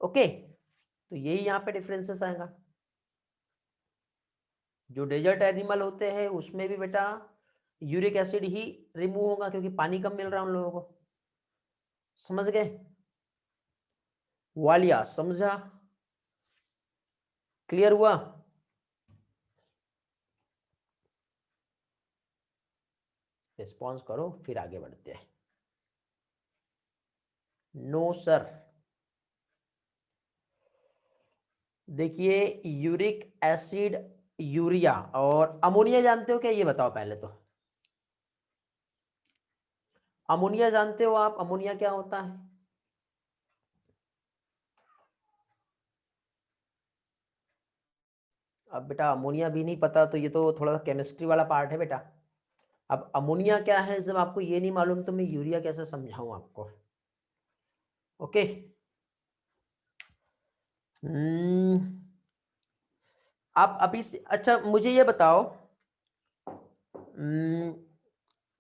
ओके, तो यही यहाँ पे डिफरेंसेस आएगा। जो डेजर्ट एनिमल होते हैं उसमें भी बेटा यूरिक एसिड ही रिमूव होगा क्योंकि पानी कम मिल रहा है उन लोगों को। समझ गए वालिया, समझा, क्लियर हुआ? रिस्पॉन्स करो फिर आगे बढ़ते हैं। No sir. देखिए यूरिक एसिड, यूरिया और अमोनिया जानते हो क्या, ये बताओ पहले तो। अमोनिया जानते हो आप, अमोनिया क्या होता है? अब बेटा अमोनिया भी नहीं पता तो ये तो थोड़ा सा केमिस्ट्री वाला पार्ट है बेटा। अब अमोनिया क्या है जब आपको ये नहीं मालूम तो मैं यूरिया कैसे समझाऊं आपको। ओके, हम्म, आप अभी से, अच्छा मुझे ये बताओ,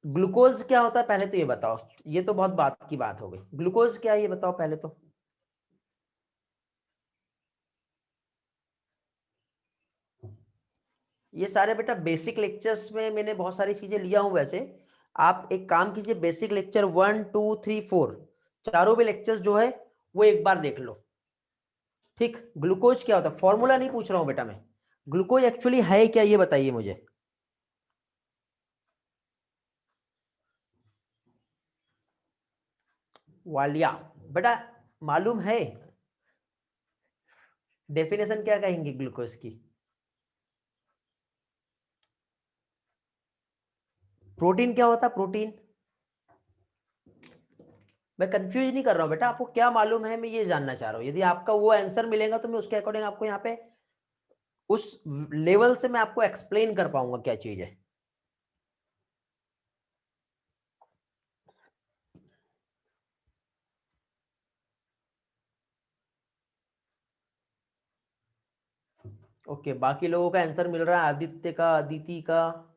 ग्लूकोज क्या होता है पहले तो ये बताओ। ये तो बहुत बात की बात हो गई, ग्लूकोज क्या है ये बताओ पहले तो। ये सारे बेटा बेसिक लेक्चर्स में मैंने बहुत सारी चीजें लिया हूं वैसे। आप एक काम कीजिए, बेसिक लेक्चर 1 2 3 4 चारों भी लेक्चर्स जो है वो एक बार देख लो। ठीक, ग्लूकोज क्या होता है, फॉर्मूला नहीं पूछ रहा हूं बेटा मैं, ग्लूकोज एक्चुअली है क्या ये बताइए मुझे। वालिया, बेटा मालूम है डेफिनेशन क्या कहेंगे ग्लूकोज की? प्रोटीन क्या होता है, प्रोटीन? मैं कंफ्यूज नहीं कर रहा हूं बेटा, आपको क्या मालूम है मैं ये जानना चाह रहा हूं। यदि आपका वो आंसर मिलेगा तो मैं उसके अकॉर्डिंग आपको यहाँ पे उस लेवल से मैं आपको एक्सप्लेन कर पाऊंगा क्या चीज है। ओके, बाकी लोगों का आंसर मिल रहा है, आदित्य का, अदिति का।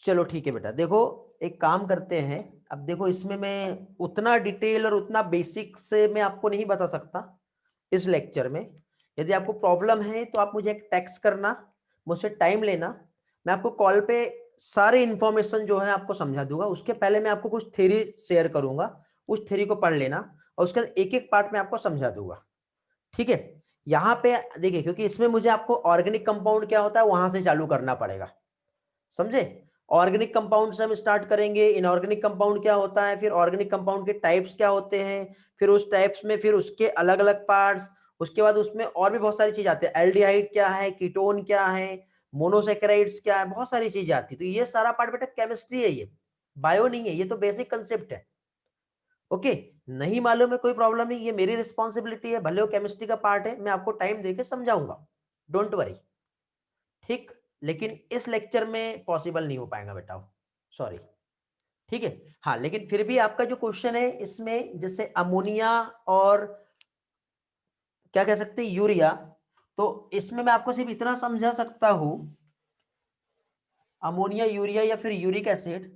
चलो ठीक है बेटा, देखो एक काम करते हैं। अब देखो इसमें मैं उतना डिटेल और उतना बेसिक से मैं आपको नहीं बता सकता इस लेक्चर में। यदि आपको प्रॉब्लम है तो आप मुझे एक टेक्स्ट करना, मुझसे टाइम लेना, मैं आपको कॉल पे सारे इंफॉर्मेशन जो है आपको समझा दूंगा। उसके पहले मैं आपको कुछ थ्योरी शेयर करूंगा, उस थ्योरी को पढ़ लेना और उसके बाद एक एक पार्ट में आपको समझा दूंगा। ठीक है, यहाँ पे देखिए क्योंकि इसमें मुझे आपको ऑर्गेनिक कंपाउंड क्या होता है वहां से चालू करना पड़ेगा, समझे? ऑर्गेनिक कंपाउंड से हम स्टार्ट करेंगे, इनऑर्गेनिक कंपाउंड क्या होता है, फिर ऑर्गेनिक कंपाउंड के टाइप्स क्या होते हैं, फिर उस टाइप्स में फिर उसके अलग अलग पार्ट्स, उसके बाद उसमें और भी बहुत सारी चीज आती है, एल्डिहाइड क्या है, कीटोन क्या है, मोनोसेकेराइड्स क्या है, बहुत सारी चीजें आती है। तो ये सारा पार्ट बेटा केमिस्ट्री है, ये बायो नहीं है, ये तो बेसिक कंसेप्ट है। ओके, नहीं मालूम है कोई प्रॉब्लम नहीं, ये मेरी रिस्पॉन्सिबिलिटी है, भले वो केमिस्ट्री का पार्ट है, मैं आपको टाइम देके समझाऊंगा, डोंट वरी। ठीक, लेकिन इस लेक्चर में पॉसिबल नहीं हो पाएगा बेटा, सॉरी। ठीक है, हाँ लेकिन फिर भी आपका जो क्वेश्चन है इसमें जैसे अमोनिया और क्या कह सकते हैं यूरिया, तो इसमें मैं आपको सिर्फ इतना समझा सकता हूं, अमोनिया यूरिया या फिर यूरिक एसिड,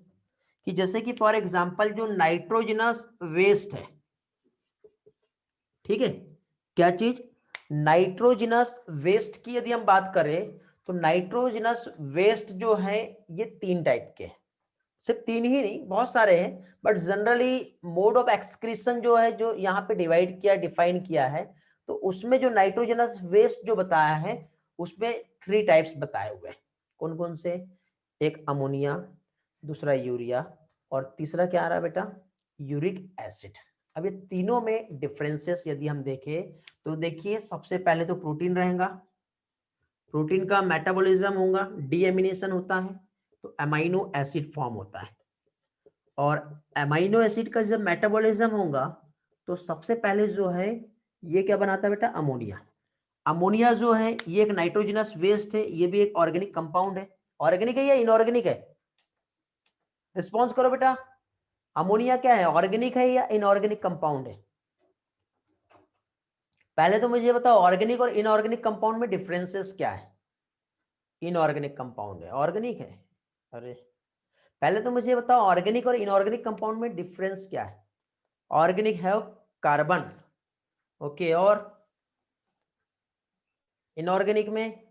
कि जैसे कि फॉर एग्जांपल जो नाइट्रोजनस वेस्ट है, ठीक है, क्या चीज, नाइट्रोजनस वेस्ट की यदि हम बात करें तो नाइट्रोजनस वेस्ट जो है ये 3 टाइप के हैं। सिर्फ 3 ही नहीं, बहुत सारे हैं, but generally mode of excretion जो है, जो यहाँ पे डिवाइड किया, डिफाइन किया है, तो उसमें जो नाइट्रोजनस वेस्ट जो बताया है उसमें 3 टाइप्स बताए हुए हैं। कौन कौन से, एक अमोनिया, दूसरा यूरिया, और तीसरा क्या आ रहा है बेटा, यूरिक एसिड। अब ये तीनों में डिफरेंसेस यदि हम देखें तो देखिए, सबसे पहले तो प्रोटीन रहेगा, प्रोटीन का मेटाबॉलिज्म होगा, डीएमिनेशन होता है, तो अमाइनो एसिड फॉर्म होता है, और अमाइनो एसिड का जब मेटाबॉलिज्म होगा तो सबसे पहले जो है ये क्या बनाता है बेटा, अमोनिया। अमोनिया जो है ये एक नाइट्रोजनस वेस्ट है, ये भी एक ऑर्गेनिक कंपाउंड है। ऑर्गेनिक है या इनऑर्गेनिक है, रिस्पॉन्स करो बेटा। अमोनिया क्या है, ऑर्गेनिक है या इनऑर्गेनिक कंपाउंड है? पहले तो मुझे ये बताओ, ऑर्गेनिक और इनऑर्गेनिक कंपाउंड में डिफरेंसेस क्या है? इनऑर्गेनिक कंपाउंड है, ऑर्गेनिक है? अरे पहले तो मुझे बताओ, ऑर्गेनिक और इनऑर्गेनिक कंपाउंड में डिफरेंस क्या है? ऑर्गेनिक है कार्बन, ओके, और इनऑर्गेनिक में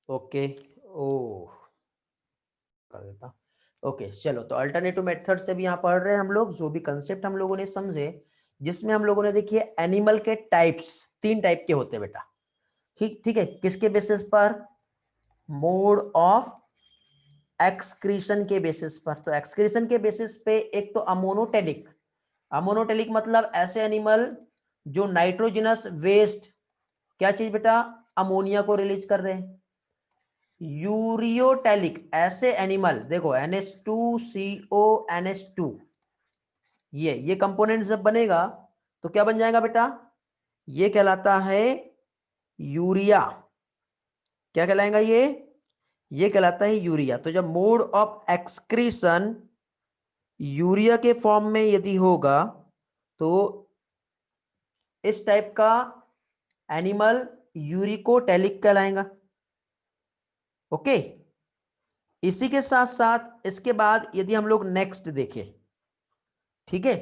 ओके, ओ कर देता, ओके चलो। तो अल्टरनेटिव मेथड से भी यहाँ पढ़ रहे हैं हम लोग, जो भी कंसेप्ट हम लोगों ने समझे, जिसमें हम लोगों ने देखिए एनिमल के टाइप्स 3 टाइप के होते हैं बेटा, ठीक ठीक है, किसके बेसिस पर, मोड ऑफ एक्सक्रीशन के बेसिस पर। तो एक्सक्रीशन के बेसिस पे एक तो अमोनोटेलिक, अमोनोटेलिक मतलब ऐसे एनिमल जो नाइट्रोजनस वेस्ट, क्या चीज बेटा, अमोनिया को रिलीज कर रहे हैं। यूरियोटेलिक, ऐसे एनिमल देखो NH2CO NH2, ये कंपोनेंट जब बनेगा तो क्या बन जाएगा बेटा, ये कहलाता है यूरिया। क्या कहलाएगा ये कहलाता है यूरिया। तो जब मोड ऑफ एक्सक्रीशन यूरिया के फॉर्म में यदि होगा तो इस टाइप का एनिमल यूरिकोटेलिक कहलाएगा, ओके। इसी के साथ साथ इसके बाद यदि हम लोग नेक्स्ट देखें, ठीक है,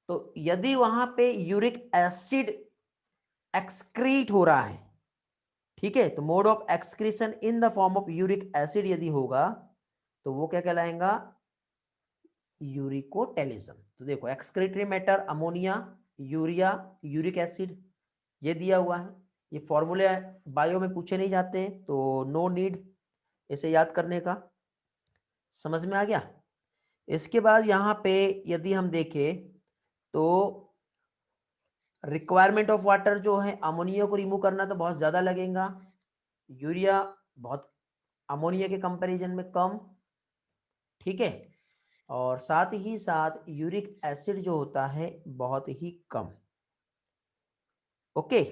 तो यदि वहां पे यूरिक एसिड एक्सक्रीट हो रहा है, ठीक है, तो mode of excretion in the form of uric acid यदि होगा तो वो क्या कहलाएगा, यूरिकोटेलिज्म। तो देखो excretory matter ammonia, urea, uric acid, ये दिया हुआ है। ये फॉर्मूले बायो में पूछे नहीं जाते हैं, तो नो नीड इसे याद करने का, समझ में आ गया। इसके बाद यहाँ पे यदि हम देखें तो रिक्वायरमेंट ऑफ वाटर जो है, अमोनिया को रिमूव करना तो बहुत ज़्यादा लगेगा, यूरिया बहुत अमोनिया के कंपैरिजन में कम, ठीक है, और साथ ही साथ यूरिक एसिड जो होता है बहुत ही कम, ओके।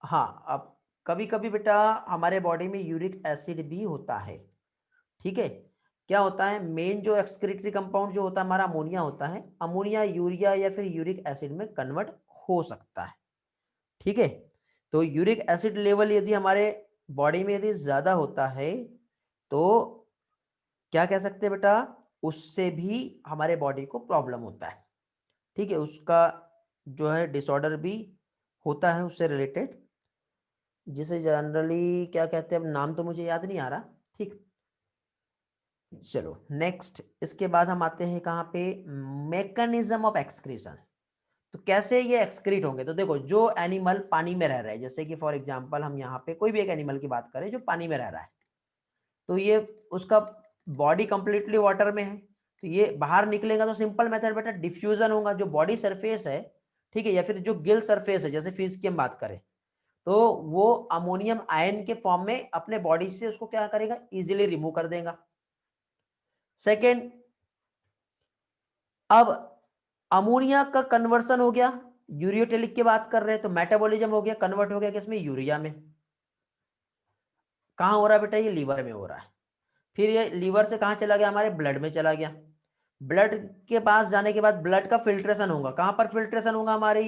हाँ, अब कभी कभी बेटा हमारे बॉडी में यूरिक एसिड भी होता है, ठीक है। क्या होता है, मेन जो एक्सक्रीटरी कंपाउंड जो होता है हमारा अमोनिया होता है, अमोनिया यूरिया या फिर यूरिक एसिड में कन्वर्ट हो सकता है, ठीक है। तो यूरिक एसिड लेवल यदि हमारे बॉडी में यदि ज्यादा होता है तो क्या कह सकते हैं बेटा, उससे भी हमारे बॉडी को प्रॉब्लम होता है, ठीक है, उसका जो है डिसऑर्डर भी होता है उससे रिलेटेड, जिसे जनरली क्या कहते हैं, अब नाम तो मुझे याद नहीं आ रहा, ठीक। चलो नेक्स्ट, इसके बाद हम आते हैं कहाँ पे, मैकेनिज्म ऑफ एक्सक्रीशन। तो कैसे ये एक्सक्रीट होंगे, तो देखो जो एनिमल पानी में रह रहा है, जैसे कि फॉर एग्जांपल हम यहाँ पे कोई भी एक एनिमल की बात करें जो पानी में रह रहा है, तो ये उसका बॉडी कंप्लीटली वाटर में है, तो ये बाहर निकलेगा तो सिंपल मेथड बेटा डिफ्यूजन होगा, जो बॉडी सरफेस है, ठीक है, या फिर जो गिल सरफेस है, जैसे फिश की हम बात करें, तो वो अमोनियम आयन के फॉर्म में अपने बॉडी से उसको क्या करेगा, इजिली रिमूव कर देगा। सेकेंड, अब अमोनिया का कन्वर्सन हो गया, यूरियोटेलिक की बात कर रहे हैं, तो मेटाबॉलिज्म हो गया, कन्वर्ट हो गया किसमें, यूरिया में। कहां हो रहा है बेटा, ये लीवर में हो रहा है, फिर ये लीवर से कहां चला गया, हमारे ब्लड में चला गया, ब्लड के पास जाने के बाद ब्लड का फिल्ट्रेशन होगा, कहां पर फिल्ट्रेशन होगा हमारे,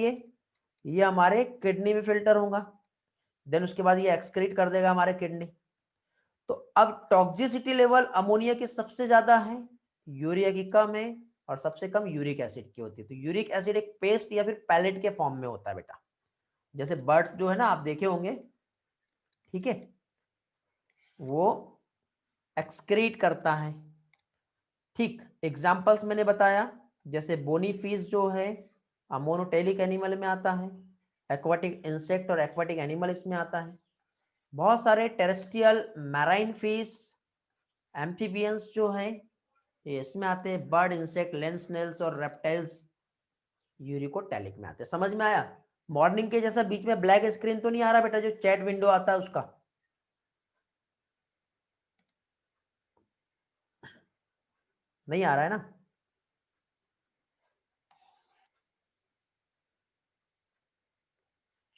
ये हमारे किडनी में फिल्टर होगा, देन उसके बाद ये एक्सक्रीट कर देगा हमारे किडनी। तो अब टॉक्सिसिटी लेवल अमोनिया की सबसे ज्यादा है, यूरिया की कम है, और सबसे कम यूरिक एसिड की होती है। तो यूरिक एसिड एक पेस्ट या फिर पैलेट के फॉर्म में होता है बेटा, जैसे बर्ड्स जो है ना आप देखे होंगे, ठीक है, वो एक्सक्रीट करता है। ठीक, एग्जाम्पल्स मैंने बताया, जैसे बोनीफिश जो है मोनोटेलिक एनिमल में आता है, एक्वाटिक इंसेक्ट और एक्वाटिक एनिमल इसमें आता है। बहुत सारे टेरेस्ट्रियल मैराइन फिश, एम्फीबियंस जो हैं ये इसमें आते हैं, बर्ड, इंसेक्ट, लैंड स्नेल्स और रेप्टाइल्स यूरिकोटैलिक में आते हैं। समझ में आया? मॉर्निंग के जैसा बीच में ब्लैक स्क्रीन तो नहीं आ रहा बेटा, जो चैट विंडो आता है उसका? नहीं आ रहा है ना?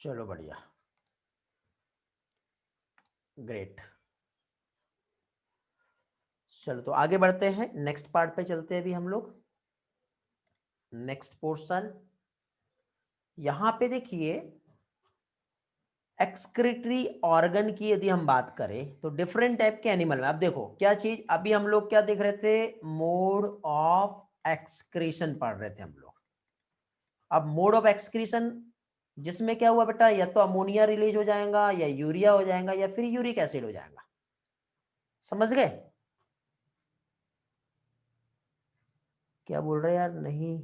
चलो बढ़िया, ग्रेट। चलो तो आगे बढ़ते हैं, नेक्स्ट पार्ट पे चलते हैं अभी हम लोग। नेक्स्ट पोर्शन, यहां पे देखिए एक्सक्रीटरी ऑर्गन की यदि हम बात करें तो डिफरेंट टाइप के एनिमल में, अब देखो क्या चीज, अभी हम लोग क्या देख रहे थे, मोड ऑफ एक्सक्रीशन पढ़ रहे थे हम लोग। अब मोड ऑफ एक्सक्रीशन जिसमें क्या हुआ बेटा, या तो अमोनिया रिलीज हो जाएगा, या यूरिया हो जाएगा, या फिर यूरिक एसिड हो जाएगा। समझ गए? क्या बोल रहे यार? नहीं,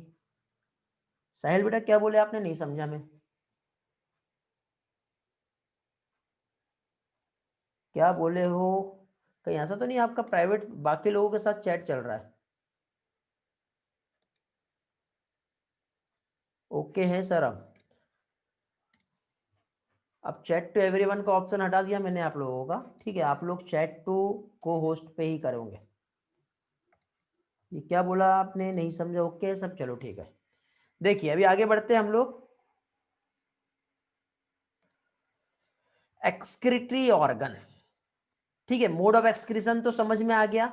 साहिल बेटा क्या बोले आपने? नहीं समझा मैं, क्या बोले हो? कहीं ऐसा तो नहीं आपका प्राइवेट बाकी लोगों के साथ चैट चल रहा है? ओके है सर। अब चैट टू एवरीवन का ऑप्शन हटा दिया मैंने आप लोगों का, ठीक है, आप लोग चैट टू को होस्ट पे ही करोगे। ये क्या बोला आपने? नहीं समझा? ओके सब, चलो ठीक है। देखिए अभी आगे बढ़ते हैं हम लोग। एक्सक्रीटरी ऑर्गन, ठीक है, मोड ऑफ एक्सक्रीशन तो समझ में आ गया।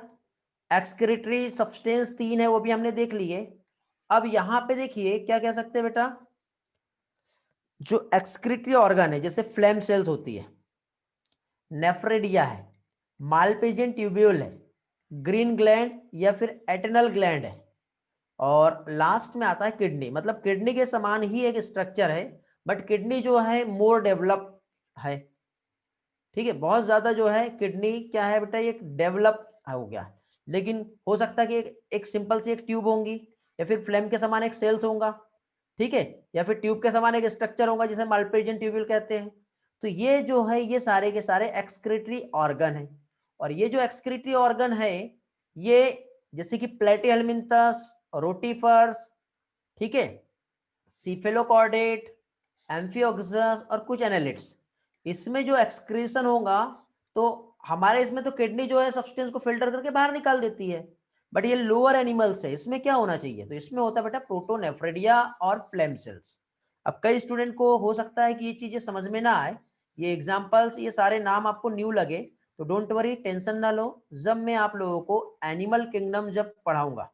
एक्सक्रीटरी सब्सटेंस तीन है वो भी हमने देख लिए। अब यहां पे देखिए क्या कह सकते हैं बेटा, जो एक्सक्रीटरी ऑर्गन है, जैसे फ्लैम सेल्स होती है, नेफ्रेडिया है, मालपेजियन ट्यूब्यूल है, ग्रीन ग्लैंड या फिर एटेनल ग्लैंड है, और लास्ट में आता है किडनी। मतलब किडनी के समान ही एक स्ट्रक्चर है, बट किडनी जो है मोर डेवलप है। ठीक है, बहुत ज्यादा जो है किडनी क्या है बेटा, एक डेवलप हो गया। लेकिन हो सकता है कि एक सिंपल सी एक ट्यूब होंगी, या फिर फ्लेम के समान एक सेल्स होगा, ठीक है, या फिर ट्यूब के समान एक स्ट्रक्चर होगा जिसे माल्पेजियन ट्यूब्यूल कहते हैं। तो ये जो है ये सारे के सारे एक्सक्रीटरी ऑर्गन है। और ये जो एक्सक्रीटरी ऑर्गन है, ये जैसे कि प्लेटिहेल्मिन्थस, रोटिफर्स, ठीक है, सीफेलोकॉर्डेट, एम्फियोक्सस और कुछ एनालिट्स, इसमें जो एक्सक्रीशन होगा, तो हमारे इसमें तो किडनी जो है सब्सटेंस को फिल्टर करके बाहर निकाल देती है, बट ये लोअर एनिमल्स है, इसमें क्या होना चाहिए, तो इसमें होता है बेटा प्रोटोनेफ्रेडिया और फ्लेम सेल्स। अब कई स्टूडेंट को हो सकता है कि ये चीजें समझ में ना आए, ये एग्जांपल्स ये सारे नाम आपको न्यू लगे, तो डोंट वरी, टेंशन ना लो। जब मैं आप लोगों को एनिमल किंगडम जब पढ़ाऊंगा,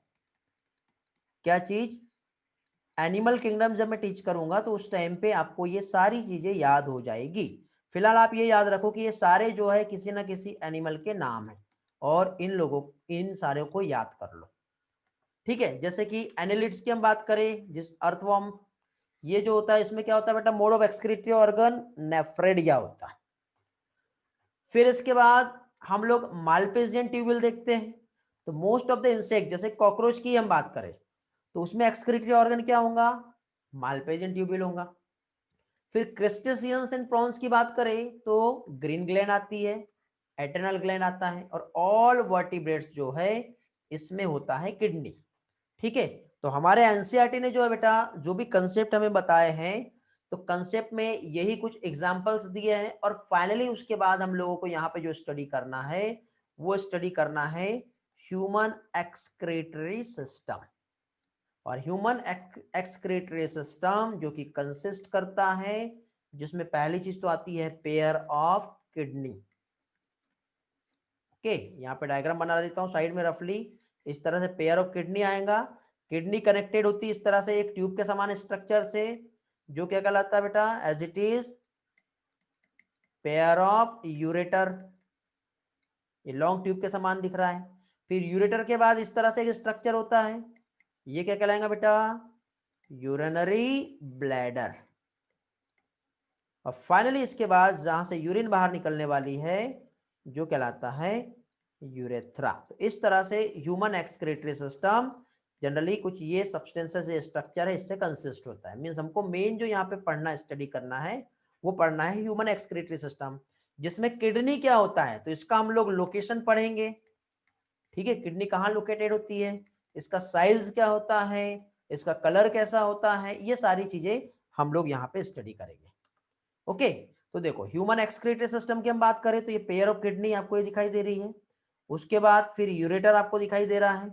क्या चीज, एनिमल किंगडम जब मैं टीच करूंगा, तो उस टाइम पे आपको ये सारी चीजें याद हो जाएगी। फिलहाल आप ये याद रखो कि ये सारे जो है किसी ना किसी एनिमल के नाम है, और इन लोगों, इन सारे को याद कर लो। ठीक है, जैसे कि एनालिड्स की हम बात करें, जिस अर्थवर्म, ये जो होता है इसमें क्या होता है बेटा, mode of excretory organ nephridia होता है। फिर इसके बाद हम लोग मालपेजियन ट्यूब्यूल देखते हैं। तो मोस्ट ऑफ द इंसेक्ट, जैसे कॉकरोच की हम बात करें, तो उसमें एक्सक्रीटरी ऑर्गन क्या होगा, मालपेजियन ट्यूब्यूल होगा। फिर क्रेस्टेशियंस एंड प्रॉन्स की बात करें तो ग्रीन ग्लैंड आती है, एटर्नल ग्लैंड आता है, और ऑल वर्टिब्रेट्स जो है इसमें होता है किडनी। ठीक है, तो हमारे एनसीईआरटी ने जो है बेटा जो भी कंसेप्ट हमें बताए हैं, तो कंसेप्ट में यही कुछ एग्जांपल्स दिए हैं, और फाइनली उसके बाद हम लोगों को यहाँ पे जो स्टडी करना है, वो स्टडी करना है ह्यूमन एक्सक्रीटरी सिस्टम। और ह्यूमन एक्सक्रीटरी सिस्टम जो कि कंसिस्ट करता है, जिसमें पहली चीज तो आती है पेयर ऑफ किडनी। ओके, यहाँ पे डायग्राम बना देता हूँ साइड में रफली, इस तरह से पेयर ऑफ किडनी आएगा। किडनी कनेक्टेड होती है इस तरह से एक ट्यूब के समान स्ट्रक्चर से, जो क्या कहलाता है बेटा, as it is pair of ureter, ये लॉन्ग ट्यूब के समान दिख रहा है। फिर यूरेटर के बाद इस तरह से एक स्ट्रक्चर होता है, ये क्या कहलाएगा बेटा, यूरिनरी ब्लैडर। और फाइनली इसके बाद जहां से यूरिन बाहर निकलने वाली है जो कहलाता है यूरेथ्रा। तो इस तरह से ह्यूमन एक्सक्रीटरी सिस्टम जनरली कुछ ये सब्सटेंसेस, ये स्ट्रक्चर है, इससे कंसिस्ट होता है। मींस हमको मेन जो यहाँ पे पढ़ना, स्टडी करना है, वो पढ़ना है ह्यूमन एक्सक्रीटरी सिस्टम, जिसमें किडनी क्या होता है, तो इसका हम लोग लोकेशन पढ़ेंगे। ठीक है, किडनी कहाँ लोकेटेड होती है, इसका साइज क्या होता है, इसका कलर कैसा होता है, ये सारी चीजें हम लोग यहाँ पे स्टडी करेंगे। ओके, तो देखो ह्यूमन एक्सक्रीटरी सिस्टम की हम बात करें तो ये पेयर ऑफ किडनी आपको ये दिखाई दे रही है, उसके बाद फिर यूरेटर आपको दिखाई दे रहा है,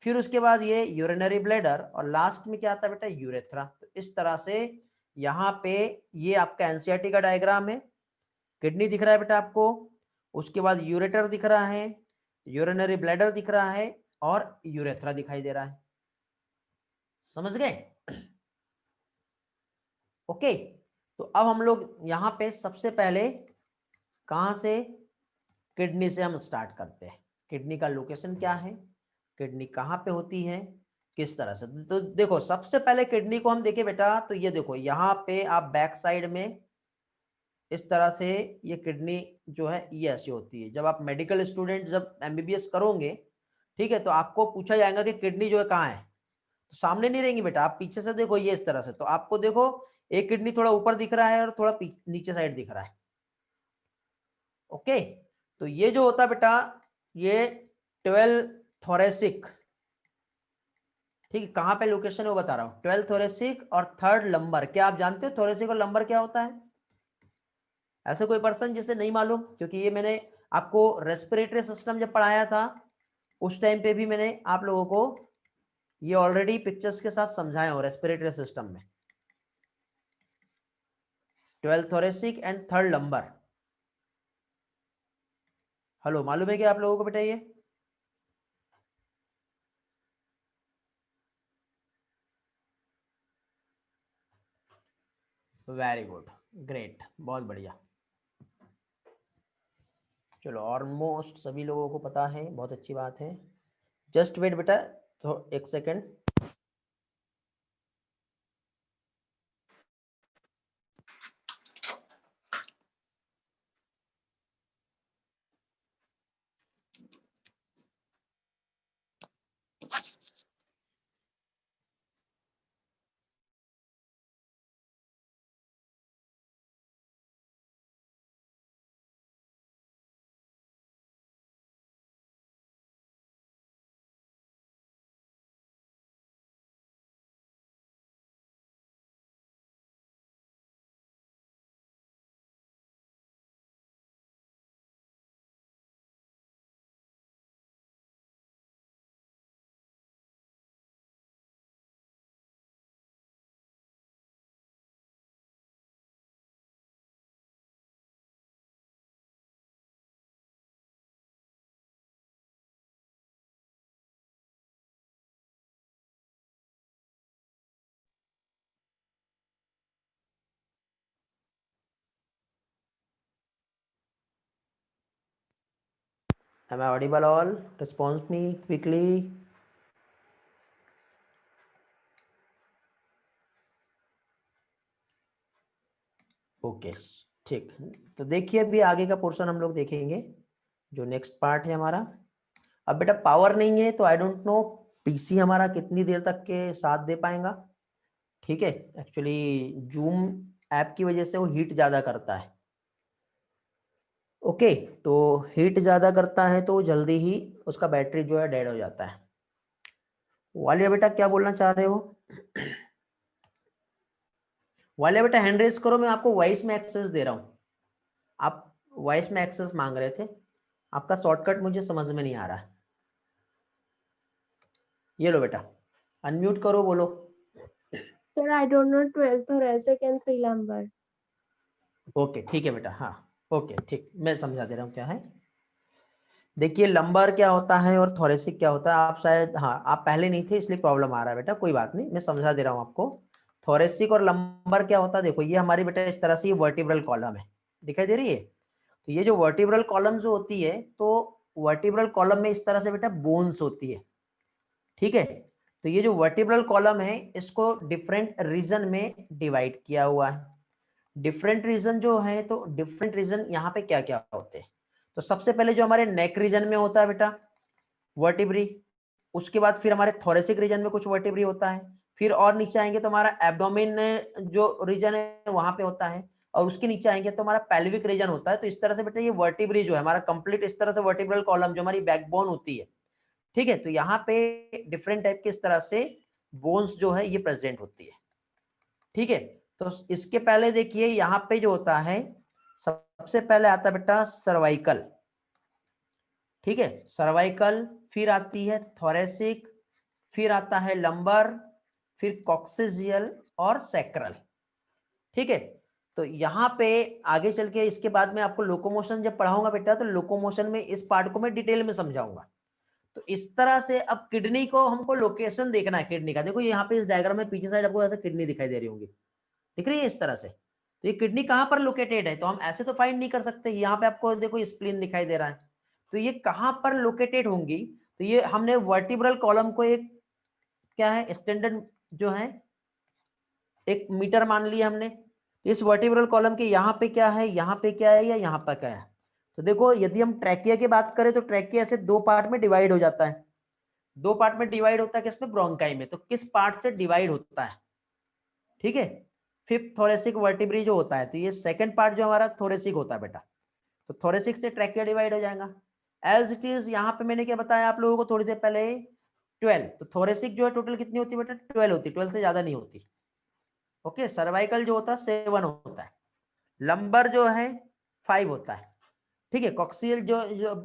फिर उसके बाद ये यूरिनरी ब्लैडर, और लास्ट में क्या आता है बेटा, यूरेथ्रा। तो इस तरह से यहाँ पे ये आपका एनसीईआरटी का डायग्राम है। किडनी दिख रहा है बेटा आपको, उसके बाद यूरेटर दिख रहा है, यूरिनरी ब्लैडर दिख रहा है, और यूरेथ्रा दिखाई दे रहा है। समझ गए? ओके, तो अब हम लोग यहाँ पे सबसे पहले कहाँ से, किडनी से हम स्टार्ट करते हैं। किडनी का लोकेशन क्या है, किडनी कहाँ पे होती है, किस तरह से। तो देखो सबसे पहले किडनी को हम देखें बेटा, तो ये देखो यहाँ पे आप बैक साइड में इस तरह से ये किडनी जो है ये ऐसी होती है। जब आप मेडिकल स्टूडेंट जब एमबीबीएस करोगे, ठीक है, तो आपको पूछा जाएगा कि किडनी जो है कहाँ है, तो सामने नहीं रहेंगी बेटा, आप पीछे से देखो ये इस तरह से। तो आपको देखो एक किडनी थोड़ा ऊपर दिख रहा है और थोड़ा नीचे साइड दिख रहा है। ओके, तो ये जो होता है बेटा, ये 12 थोरेसिक, ठीक है, कहां पे लोकेशन है वो बता रहा हूं, 12 थोरेसिक और 3rd लंबर। क्या आप जानते हो थोरेसिक और लंबर क्या होता है? ऐसे कोई पर्सन जिसे नहीं मालूम? क्योंकि ये मैंने आपको रेस्पिरेटरी सिस्टम जब पढ़ाया था उस टाइम पे भी मैंने आप लोगों को ये ऑलरेडी पिक्चर्स के साथ समझाया हूं। रेस्पिरेटरी सिस्टम में 12 thoracic and 3rd lumbar, hello, मालूम है क्या आप लोगों को बेटा? ये वेरी गुड, ग्रेट, बहुत बढ़िया। चलो ऑलमोस्ट सभी लोगों को पता है, बहुत अच्छी बात है। जस्ट वेट बेटा, तो एक second. Am I audible all? Respond me quickly. Okay, ठीक। तो देखिए अभी आगे का पोर्शन हम लोग देखेंगे, जो नेक्स्ट पार्ट है हमारा। अब बेटा पावर नहीं है तो आई डोंट नो पीसी हमारा कितनी देर तक के साथ दे पाएगा। ठीक है, एक्चुअली जूम ऐप की वजह से वो हीट ज़्यादा करता है। ओके, तो हीट ज़्यादा करता है तो जल्दी ही उसका बैटरी जो है डेड हो जाता है। वालिया बेटा क्या बोलना चाह रहे हो? वालिया बेटा हैंड रेज करो, मैं आपको वॉइस में एक्सेस दे रहा हूँ। आप वॉइस में एक्सेस मांग रहे थे, आपका शॉर्टकट मुझे समझ में नहीं आ रहा है। ये लो बेटा, अनम्यूट करो, बोलो। Sir, I don't know 12 thoracic and 3 lumbar. Okay ठीक है बेटा, हाँ ओके ठीक, मैं समझा दे रहा हूँ क्या है। देखिए लंबर क्या होता है और थोरेसिक क्या होता है, आप शायद, हाँ आप पहले नहीं थे इसलिए प्रॉब्लम आ रहा है बेटा, कोई बात नहीं, मैं समझा दे रहा हूँ आपको। थोरेसिक और लंबर क्या होता है, देखो ये हमारी बेटा इस तरह से वर्टिब्रल कॉलम है, दिखाई दे रही है। तो ये जो वर्टिब्रल कॉलम जो होती है, तो वर्टिब्रल कॉलम में इस तरह से बेटा बोन्स होती है, ठीक है। तो ये जो वर्टिब्रल कॉलम है इसको डिफरेंट रीजन में डिवाइड किया हुआ है। डिफरेंट रीजन जो है, तो डिफरेंट रीजन यहाँ पे क्या क्या होते हैं, तो सबसे पहले जो हमारे नेक रीजन में होता है बेटा वर्टिब्री, उसके बाद फिर हमारे थोरेसिक रीजन में कुछ वर्टिब्री होता है, फिर और नीचे आएंगे तो हमारा एब्डोमेन जो रीजन है वहां पे होता है, और उसके नीचे आएंगे तो हमारा पेल्विक रीजन होता है। तो इस तरह से बेटा ये वर्टिब्री जो है हमारा कंप्लीट इस तरह से वर्टिब्रल कॉलम जो हमारी बैकबोन होती है, ठीक है। तो यहाँ पे डिफरेंट टाइप के इस तरह से बोन्स जो है ये प्रेजेंट होती है, ठीक है। तो इसके पहले देखिए यहाँ पे जो होता है सबसे पहले आता है बेटा सर्वाइकल, ठीक है, सर्वाइकल, फिर आती है थोरेसिक, फिर आता है लंबर, फिर कॉक्सिजियल और सैक्रल, ठीक है। तो यहाँ पे आगे चल के इसके बाद में आपको लोकोमोशन जब पढ़ाऊंगा बेटा, तो लोकोमोशन में इस पार्ट को मैं डिटेल में समझाऊंगा। तो इस तरह से अब किडनी को हमको लोकेशन देखना है किडनी का। देखो यहाँ पे इस डायग्राम में पीछे साइड आपको ऐसे किडनी दिखाई दे रही होंगी, दिख रही है इस तरह से। तो ये किडनी कहाँ पर लोकेटेड है, तो हम ऐसे तो फाइंड नहीं कर सकते। यहाँ पे आपको देखो स्प्लीन दिखाई दे रहा है, तो ये कहाँ पर लोकेटेड होंगी, तो ये हमने वर्टिब्रल कॉलम को एक क्या है स्टैंडर्ड जो है एक मीटर मान लिया हमने। इस वर्टिब्रल कॉलम के यहाँ पे क्या है, यहाँ पे क्या है, या यहाँ पर क्या है। तो देखो यदि हम ट्रैकिया की बात करें तो ट्रैकिया ऐसे दो पार्ट में डिवाइड हो जाता है, दो पार्ट में डिवाइड होता है किसमें, ब्रोंकाई में। तो किस पार्ट से डिवाइड होता है, ठीक है, फिफ्थ थोरेसिक वर्टिब्री जो होता है। तो ये सेकंड पार्ट जो हमारा थोरेसिक होता है बेटा, तो थोरेसिक से ट्रैकिया डिवाइड हो जाएगा। एज इट इज यहाँ पे मैंने क्या बताया आप लोगों को थोड़ी देर पहले, 12। तो थोरेसिक जो है टोटल कितनी होती है बेटा, 12 होती है, 12 से ज्यादा नहीं होती, ओके। सर्वाइकल जो होता है 7 होता है, लंबर जो है 5 होता है, ठीक है। कॉक्सियल जो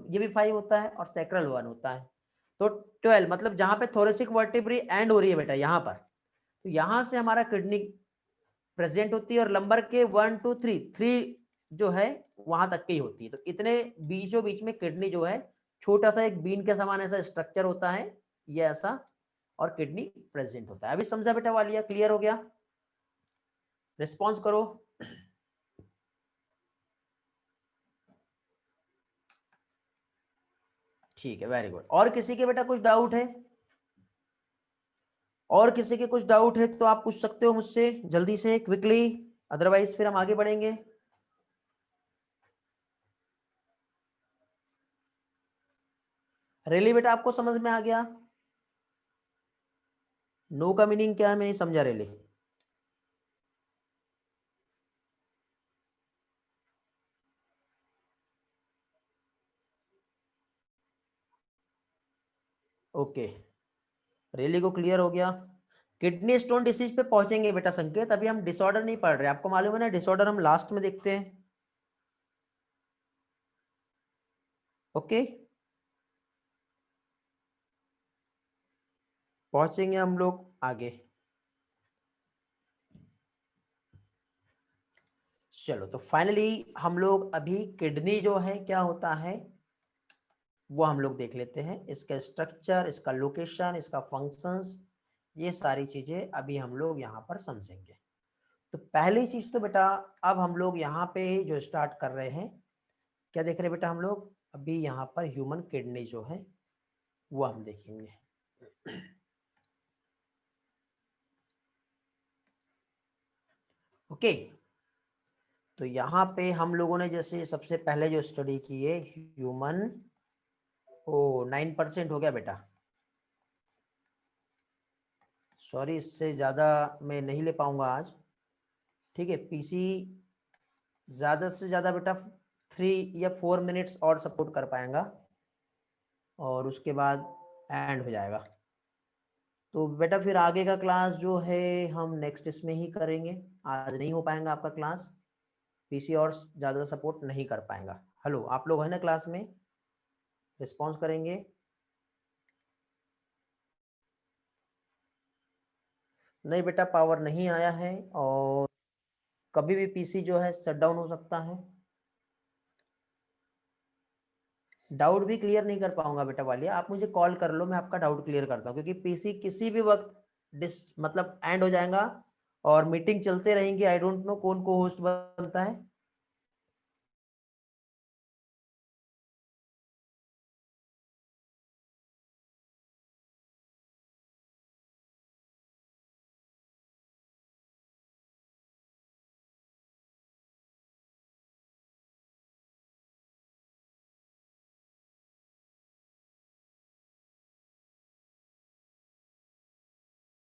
ये भी 5 होता है, और सैक्रल 1 होता है। तो 12 मतलब जहां पे थोरेसिक वर्टिब्री एंड हो रही है बेटा यहाँ पर, तो यहां से हमारा किडनी प्रेजेंट होती है, और लंबर के 1 2 3 जो है वहां तक की होती है। तो इतने बीचों बीच में किडनी जो है छोटा सा एक बीन के समान ऐसा स्ट्रक्चर होता है, ये ऐसा, और किडनी प्रेजेंट होता है। अभी समझा बेटा वालिया, क्लियर हो गया, रिस्पॉन्स करो। ठीक है, वेरी गुड। और किसी के बेटा कुछ डाउट है, और किसी के कुछ डाउट है तो आप पूछ सकते हो मुझसे जल्दी से क्विकली, अदरवाइज फिर हम आगे बढ़ेंगे। रेली बेटा आपको समझ में आ गया, नो का मीनिंग क्या है मैं नहीं समझा रेली। ओके, रेली को क्लियर हो गया। किडनी स्टोन डिसीज पे पहुंचेंगे बेटा संकेत, अभी हम डिसऑर्डर नहीं पढ़ रहे, आपको मालूम है ना, डिसऑर्डर हम लास्ट में देखते हैं, ओके। पहुंचेंगे हम लोग आगे। चलो तो फाइनली हम लोग अभी किडनी जो है क्या होता है वो हम लोग देख लेते हैं, इसका स्ट्रक्चर, इसका लोकेशन, इसका फंक्शंस, ये सारी चीजें अभी हम लोग यहाँ पर समझेंगे। तो पहली चीज तो बेटा अब हम लोग यहाँ पे जो स्टार्ट कर रहे हैं, क्या देख रहे हैं बेटा हम लोग, अभी यहाँ पर ह्यूमन किडनी जो है वो हम देखेंगे। ओके, तो यहाँ पे हम लोगों ने जैसे सबसे पहले जो स्टडी की है ह्यूमन, ओ 9% हो गया बेटा, सॉरी इससे ज़्यादा मैं नहीं ले पाऊंगा आज, ठीक है। पीसी ज़्यादा से ज़्यादा बेटा 3 या 4 मिनट्स और सपोर्ट कर पाएगा, और उसके बाद एंड हो जाएगा। तो बेटा फिर आगे का क्लास जो है हम नेक्स्ट इसमें ही करेंगे, आज नहीं हो पाएगा आपका क्लास, पीसी और ज़्यादा सपोर्ट नहीं कर पाएगा। हेलो आप लोग हैं ना क्लास में, रिस्पॉन्स करेंगे। नहीं बेटा पावर नहीं आया है, और कभी भी पीसी जो है शट डाउन हो सकता है। डाउट भी क्लियर नहीं कर पाऊंगा बेटा वालिया, आप मुझे कॉल कर लो, मैं आपका डाउट क्लियर करता हूँ, क्योंकि पीसी किसी भी वक्त मतलब एंड हो जाएगा, और मीटिंग चलते रहेंगी। आई डोंट नो कौन को होस्ट बनता है,